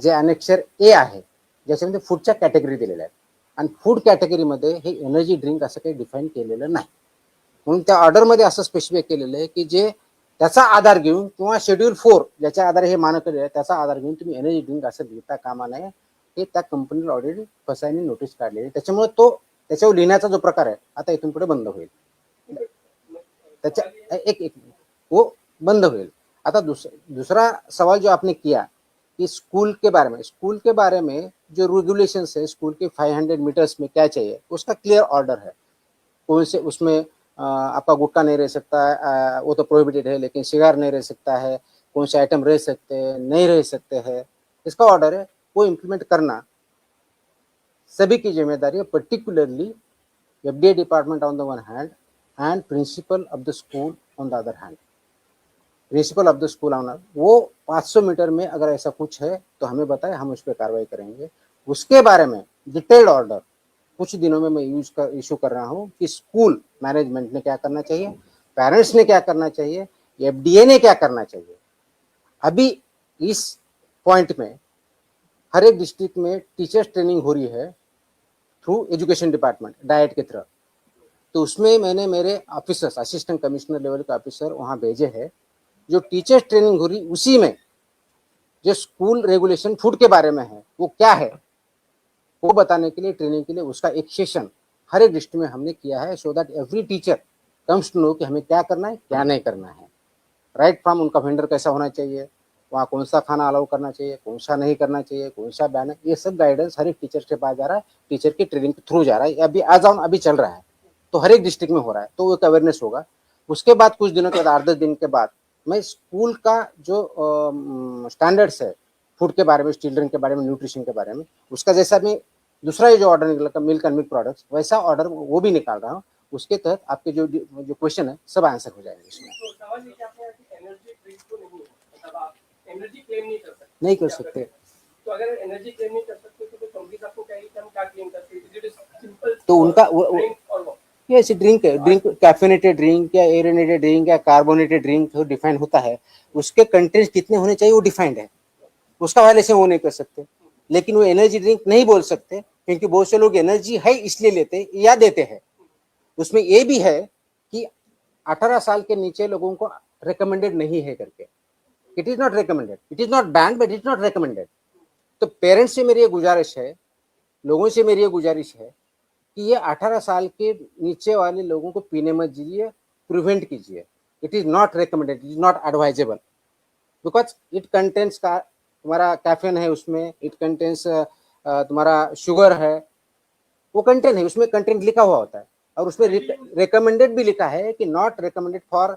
जे अनेक्चर ए आहे ज्याच्यामध्ये फूडच्या कॅटेगरी दिलेल्या आहेत आणि फूड कॅटेगरीमध्ये हे एनर्जी ड्रिंक असं काही डिफाईन केलेलं नाही. म्हणून त्या ऑर्डरमध्ये असं स्पेसिफाय केलेलं आहे की जे त्याचा आधार घेऊन किंवा शेड्यूल 4 ज्याच्या आधारे हे मान्य केलेलं आहे त्याचा आधार घेऊन तुम्ही एनर्जी ड्रिंक असं लिहिता कामा नये. हे त्या कंपनीला ऑलरेडी फसाईने नोटीस काढलेली आहे. त्याच्यामुळे तो त्याच्यावर लिहिण्याचा जो प्रकार आहे आता इथून पुढे बंद होईल. त्याच्या एक वो बंद होईल. आता दूसरा सवाल जो आपने किया कि स्कूल के बारे में जो रेगुलेशंस है स्कूल के 500 मीटर्स में क्या चाहिए उसका क्लियर ऑर्डर है. कौन से उसमें आपका गुटखा नहीं रह सकता, वो तो प्रोहिबिटेड है, लेकिन सिगार नहीं रह सकता है, कौन से आइटम रह सकते हैं नहीं रह सकते हैं, इसका ऑर्डर है. वो इम्प्लीमेंट करना सभी की जिम्मेदारी है, particularly FDA department on the one hand and principal of the school on the other hand. Principal of the school owner वो 500 मीटर में अगर ऐसा कुछ है तो हमें बताएं, हम उस पर कार्रवाई करेंगे. उसके बारे में डिटेल्ड ऑर्डर कुछ दिनों में मैं इशू कर रहा हूँ कि स्कूल मैनेजमेंट ने क्या करना चाहिए, पेरेंट्स ने क्या करना चाहिए, एफडीए ने क्या करना चाहिए. अभी इस पॉइंट में हर एक डिस्ट्रिक्ट में टीचर्स ट्रेनिंग हो रही है थ्रू एजुकेशन डिपार्टमेंट डाइट के थ्रू. तो उसमें मैंने मेरे ऑफिसर्स असिस्टेंट कमिश्नर लेवल के ऑफिसर वहाँ भेजे हैं. जो टीचर्स ट्रेनिंग हो रही उसी में जो स्कूल रेगुलेशन फूड के बारे में है वो क्या है वो बताने के लिए, ट्रेनिंग के लिए उसका एक सेशन हर एक डिस्ट्रिक्ट में हमने किया है, so that every teacher comes to know कि हमें क्या करना है क्या नहीं करना है. राइट फ्रॉम उनका वेंडर कैसा होना चाहिए, वहाँ कौन सा खाना अलाउ करना चाहिए, कौन सा नहीं करना चाहिए, कौन सा बैन है, ये सब गाइडेंस हर एक टीचर के पास जा रहा है, टीचर की ट्रेनिंग के थ्रू जा रहा है. अभी आज ऑन अभी चल रहा है तो हर एक डिस्ट्रिक्ट में हो रहा है, तो एक अवेयरनेस होगा. उसके बाद कुछ दिनों के बाद 8-10 दिन के बाद मैं स्कूल का जो स्टैंडर्ड्स है फूड के बारे में, चिल्ड्रन के बारे में, न्यूट्रिशन के बारे में, उसका जैसा मैं दूसरा जो ऑर्डर निकला मिल्क एंड मिल्क प्रोडक्ट्स वैसा ऑर्डर वो भी निकाल रहा हूँ. उसके तहत आपके जो क्वेश्चन है सब आंसर हो जाएंगे इसमें. तो सवाल ये कि आपने एनर्जी ड्रिंक तो नहीं है, मतलब आप एनर्जी क्लेम नहीं कर सकते. नहीं कर सकते. तो अगर एनर्जी क्लेम नहीं कर सकते तो कंपनीज आपको कहेगी कि हम क्या क्लेम करते हैं, इट इज सिंपल. तो उनका ड्रिंक और वो ये ऐसी ड्रिंक है, ड्रिंक कैफिनेटेड ड्रिंक या एरेनेटेड ड्रिंक या कार्बोनेटेड ड्रिंक जो डिफाइन होता है उसके कंटेंट्स कितने होने चाहिए वो डिफाइंड है, उसका वायलेशन वो नहीं कर सकते. लेकिन वो एनर्जी ड्रिंक नहीं बोल सकते क्योंकि बहुत से लोग एनर्जी है इसलिए लेते या देते हैं. उसमें ये भी है कि 18 साल के नीचे लोगों को रिकमेंडेड नहीं है करके, it is not recommended, it is not band but it is not recommended. तो पेरेंट्स से मेरी ये गुजारिश है, लोगों से मेरी ये गुजारिश है कि ये 18 साल के नीचे वाले लोगों को पीने मत दीजिए, प्रिवेंट कीजिए। It is not recommended, it is not advisable, because it contents का तुम्हारा कैफीन है उसमें, इट कंटेंट्स तुम्हारा शुगर है, वो कंटेंट है, उसमें कंटेंट लिखा हुआ होता है और उसमें रिकमेंडेड भी लिखा है कि not recommended for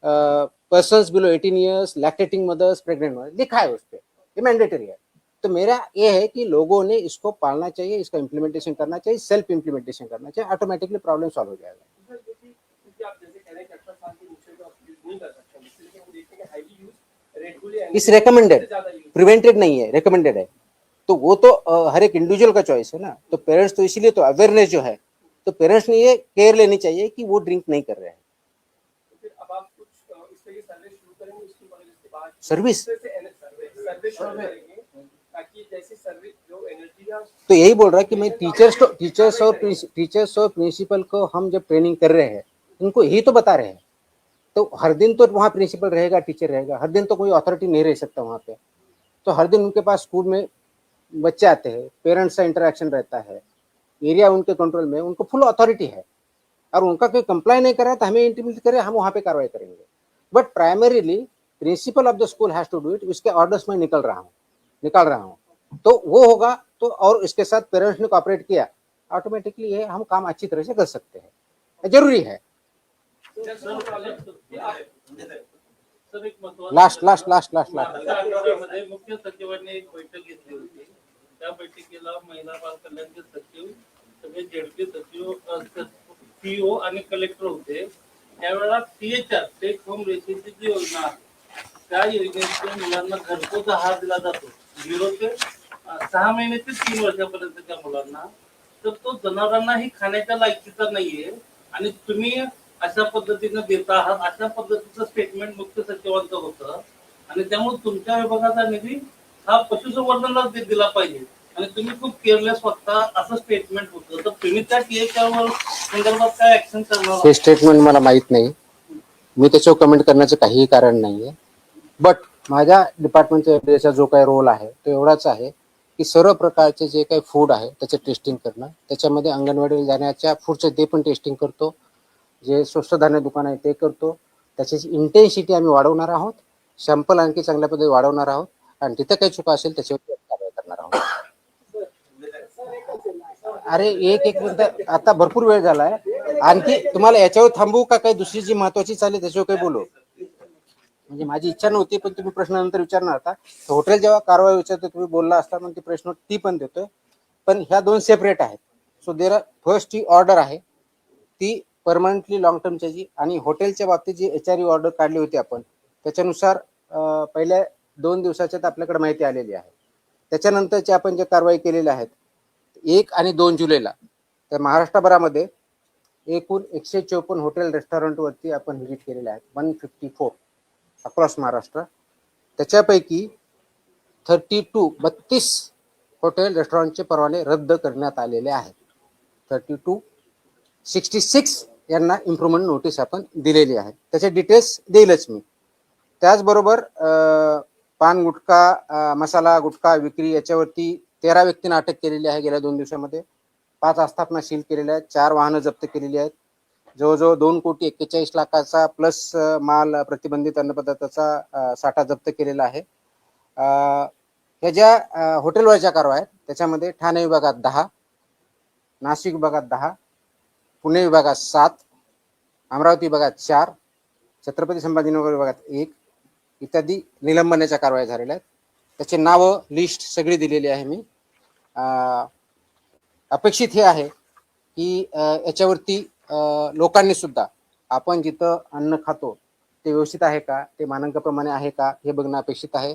persons below 18 years, lactating mothers, pregnant mothers, लिखा है उस पर, ये मैंडेटरी है। तो मेरा ये है कि लोगों ने इसको पालना चाहिए, इसका इम्प्लीमेंटेशन करना चाहिए, सेल्फ इम्प्लीमेंटेशन करना चाहिए, ऑटोमेटिकली प्रॉब्लम सॉल्व हो जाएगा। सर, क्योंकि आप जैसे कह रहे हैं कि 18 साल के नीचे तो आप यूज नहीं कर सकते, इसलिए हम देखते हैं कि हाईली यूज रेड बुल या इस recommended, ज्यादा यूज प्रिवेंटेड नहीं है, रिकमेंडेड है। तो वो तो हर एक इंडिविजुअल का चॉइस है ना। तो पेरेंट्स तो इसीलिए तो अवेयरनेस जो है, तो पेरेंट्स ने ये केयर लेनी चाहिए कि वो ड्रिंक नहीं कर रहे हैं। फिर अब आप कुछ इस तरह की सर्वे शुरू करेंगे उसके कॉलेज के बाद सर्विस, सर्वे शुरू करेंगे ताकि जैसे सर्वे जो एनर्जी का तो यही बोल रहा है कि मैं टीचर्स और प्रिंसिपल को हम जब ट्रेनिंग कर रहे हैं, इनको यही तो बता रहे हैं। तो हर दिन तो वहाँ प्रिंसिपल रहेगा, टीचर रहेगा, हर दिन तो कोई अथॉरिटी नहीं रह सकता वहाँ पे। तो हर दिन उनके पास स्कूल में बच्चे आते हैं, पेरेंट्स से इंटरेक्शन रहता है, एरिया उनके कंट्रोल में, उनको फुल अथॉरिटी है। और उनका कोई कंप्लाई नहीं कर रहा है तो हमें इंटीमेट करे, हम वहाँ पे कार्रवाई करेंगे। But primarily principal of the school has to do it. उसके ऑर्डर्स में निकाल रहा हूँ तो वो होगा। तो और इसके साथ पेरेंट्स ने कोऑपरेट किया, ऑटोमेटिकली ये हम काम अच्छी तरह से कर सकते हैं, जरूरी है। सर, एक महत्त्वाचं- लास्ट मध्ये मुख्य सचिवांनी एक बैठक घेतली होती. त्या बैठकीला महिला बाल कल्याणचे सचिव, सगळे जेडपी सचिव, सीईओ आणि कलेक्टर होते. त्यावेळेला THR टेक होम रेसिडेन्सी जी योजना आहे, त्या योजनेतून मुलांना घरपोच आहार दिला जातो 0 ते 6 महिने ते 3 वर्षापर्यंतच्या मुलांना. तर तो जनावरांनाही खाण्याच्या लायकीचा नाहीये आणि तुम्ही अशा पद्धतीने देत आहात, अशा पद्धतीचं स्टेटमेंट मुख्य सचिवांचं होतं. आणि त्यामुळे तुमच्या विभागाचा निधी हा पशुसंवर्धनाला दिला पाहिजे आणि तुम्ही खूप केअरलेस वागता असं स्टेटमेंट होतं. तर तुम्ही त्या THR संदर्भात काय ऍक्शन करणार? हे स्टेटमेंट मला माहित नाही, मी त्याच्यावर कमेंट करण्याचं काहीही कारण नाहीये. बट माझ्या डिपार्टमेंटचा जो काही रोल आहे तो एवढाच आहे की सर्व प्रकारचे जे काही फूड आहे त्याचे टेस्टिंग करणं, त्याच्यामध्ये अंगणवाडीला जाण्याच्या फूडचं ते पण टेस्टिंग करतो, जे स्वस्त धान्य दुकान आहे ते करतो. त्याची इंटेन्सिटी आम्ही वाढवणार आहोत, सॅम्पल आणखी चांगल्या पद्धतीने वाढवणार आहोत आणि तिथं काही चुका असेल त्याच्यावर कारवाई करणार आहोत. अरे एक मिनिट, आता भरपूर वेळ झालाय, आणखी तुम्हाला याच्यावर थांबू का काही दुसरी जी महत्वाची चालेल त्याच्यावर काही बोलू? म्हणजे माझी इच्छा नव्हती पण तुम्ही प्रश्न नंतर विचारणार होता. हॉटेल जेव्हा कारवाई विचारतो तुम्ही बोलला असता मग ती प्रश्न ती पण देतोय, पण ह्या दोन सेपरेट आहेत. सो देर फर्स्ट ही ऑर्डर आहे ती परमनंटली लॉंग टर्मच्या जी, आणि हॉटेलच्या बाबतीत जी HRE ऑर्डर काढली होती आपण त्याच्यानुसार पहिल्या 2 दिवसाच्यात आपल्याकडे माहिती आलेली आहे. त्याच्यानंतरचे आपण जे कारवाई केलेल्या आहेत 1 आणि 2 जुलैला, तर महाराष्ट्रभरामध्ये एकूण 154 हॉटेल रेस्टॉरंटवरती आपण व्हिजिट केलेले आहेत, 154 अक्रॉस महाराष्ट्र. त्याच्यापैकी 32 हॉटेल रेस्टॉरंटचे परवाने रद्द करण्यात आलेले आहेत. 66 यांना इम्प्रूव्हमेंट नोटीस आपण दिलेली आहे. त्याचे डिटेल्स देईलच मी. त्याचबरोबर पान गुटखा, मसाला गुटखा विक्री याच्यावरती 13 व्यक्तींना अटक केलेली आहे गेल्या 2 दिवसामध्ये. 5 आस्थापना सील केलेल्या आहेत, 4 वाहनं जप्त केलेली आहेत, जवळजवळ 2,41,40,00,000चा प्लस माल प्रतिबंधित अन्नपदार्थाचा साठा जप्त केलेला आहे. ह्या ज्या हॉटेलवरच्या कारवाया आहेत त्याच्यामध्ये ठाणे विभागात 10, नाशिक विभागात 10, पुणे विभागात 7, अमरावती विभागात 4, छत्रपती संभाजीनगर विभागात 1 इत्यादी निलंबनाच्या कारवाया झालेल्या आहेत. त्याचे नावं लिस्ट सगळी दिलेली आहे मी. अपेक्षित हे आहे की याच्यावरती लोकांनी सुद्धा आपण जिथं अन्न खातो ते व्यवस्थित आहे का, ते मानकाप्रमाणे आहे का हे बघणं अपेक्षित आहे.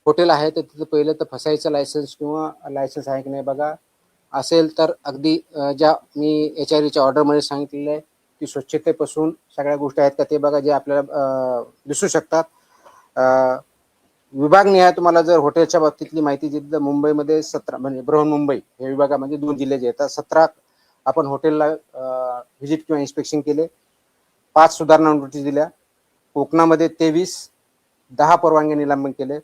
हॉटेल आहे तर तिथं पहिलं तर फसायचं लायसन्स किंवा लायसन्स आहे की नाही बघा. असेल तर अगदी ज्या मी HREच्या ऑर्डरमध्ये सांगितलेलं आहे की स्वच्छतेपासून सगळ्या गोष्टी आहेत का ते बघा, जे आपल्याला दिसू शकतात. विभागनिहाय तुम्हाला जर हॉटेलच्या बाबतीतली माहिती दिली तर मुंबईमध्ये 17 म्हणजे बृहन्मुंबई या विभागामध्ये 2 जिल्हे जे येतात, 17 आपण हॉटेलला व्हिजिट किंवा इन्स्पेक्शन केले. 5 सुधारणा नोटीस दिल्या. कोकणामध्ये 23, 10 परवानगी निलंबन केले.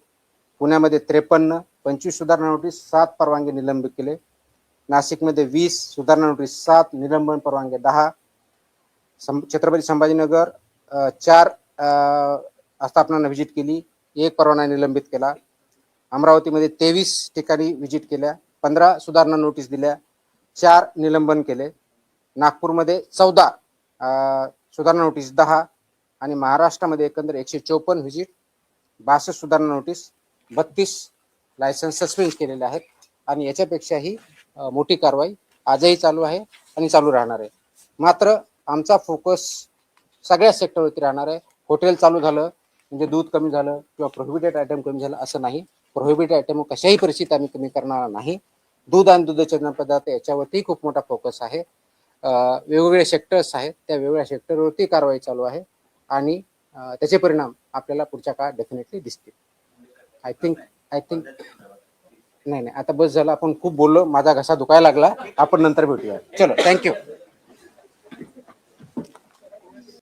पुण्यामध्ये 53, 25 सुधारणा नोटीस, 7 परवानगी निलंबित केले. नाशिकमध्ये 20 सुधारणा नोटीस, 7 निलंबन परवानगी 10. छत्रपती संभाजीनगर 4 आस्थापनांना व्हिजिट केली, 1 परवाना निलंबित केला. अमरावतीमध्ये 23 ठिकाणी व्हिजिट केल्या, 15 सुधारणा नोटीस दिल्या, 4 निलंबन केले. नागपूरमध्ये 14 सुधारणा नोटीस 10 आणि महाराष्ट्रामध्ये एकंदर 154 व्हिजिट, 62 सुधारणा नोटीस, 32 लायसन्स सस्पेंड केलेले आहेत. आणि याच्यापेक्षाही मोठी कारवाई आजही चालू आहे आणि चालू राहणार आहे. मात्र आमचा फोकस सगळ्या सेक्टरवरती राहणार आहे. हॉटेल चालू झालं म्हणजे दूध कमी झालं किंवा प्रोहिबिटेड आयटम कमी झालं असं नाही. प्रोहिबिटेड आयटम कशाही परिस्थितीत आम्ही कमी करणार नाही. दूध आणि दुधाजन्य पदार्थ याच्यावरती खूप मोठा फोकस आहे. वेगवेगळे सेक्टर्स आहेत, त्या वेगवेगळ्या सेक्टरवरती कारवाई चालू आहे आणि त्याचे परिणाम आपल्याला पुढच्या काळात डेफिनेटली दिसतील. आय थिंक नाही आता बस झालं, आपण खूप बोललो, माझा घसा दुखायला लागला. आपण नंतर भेटूया. चलो, थँक्यू.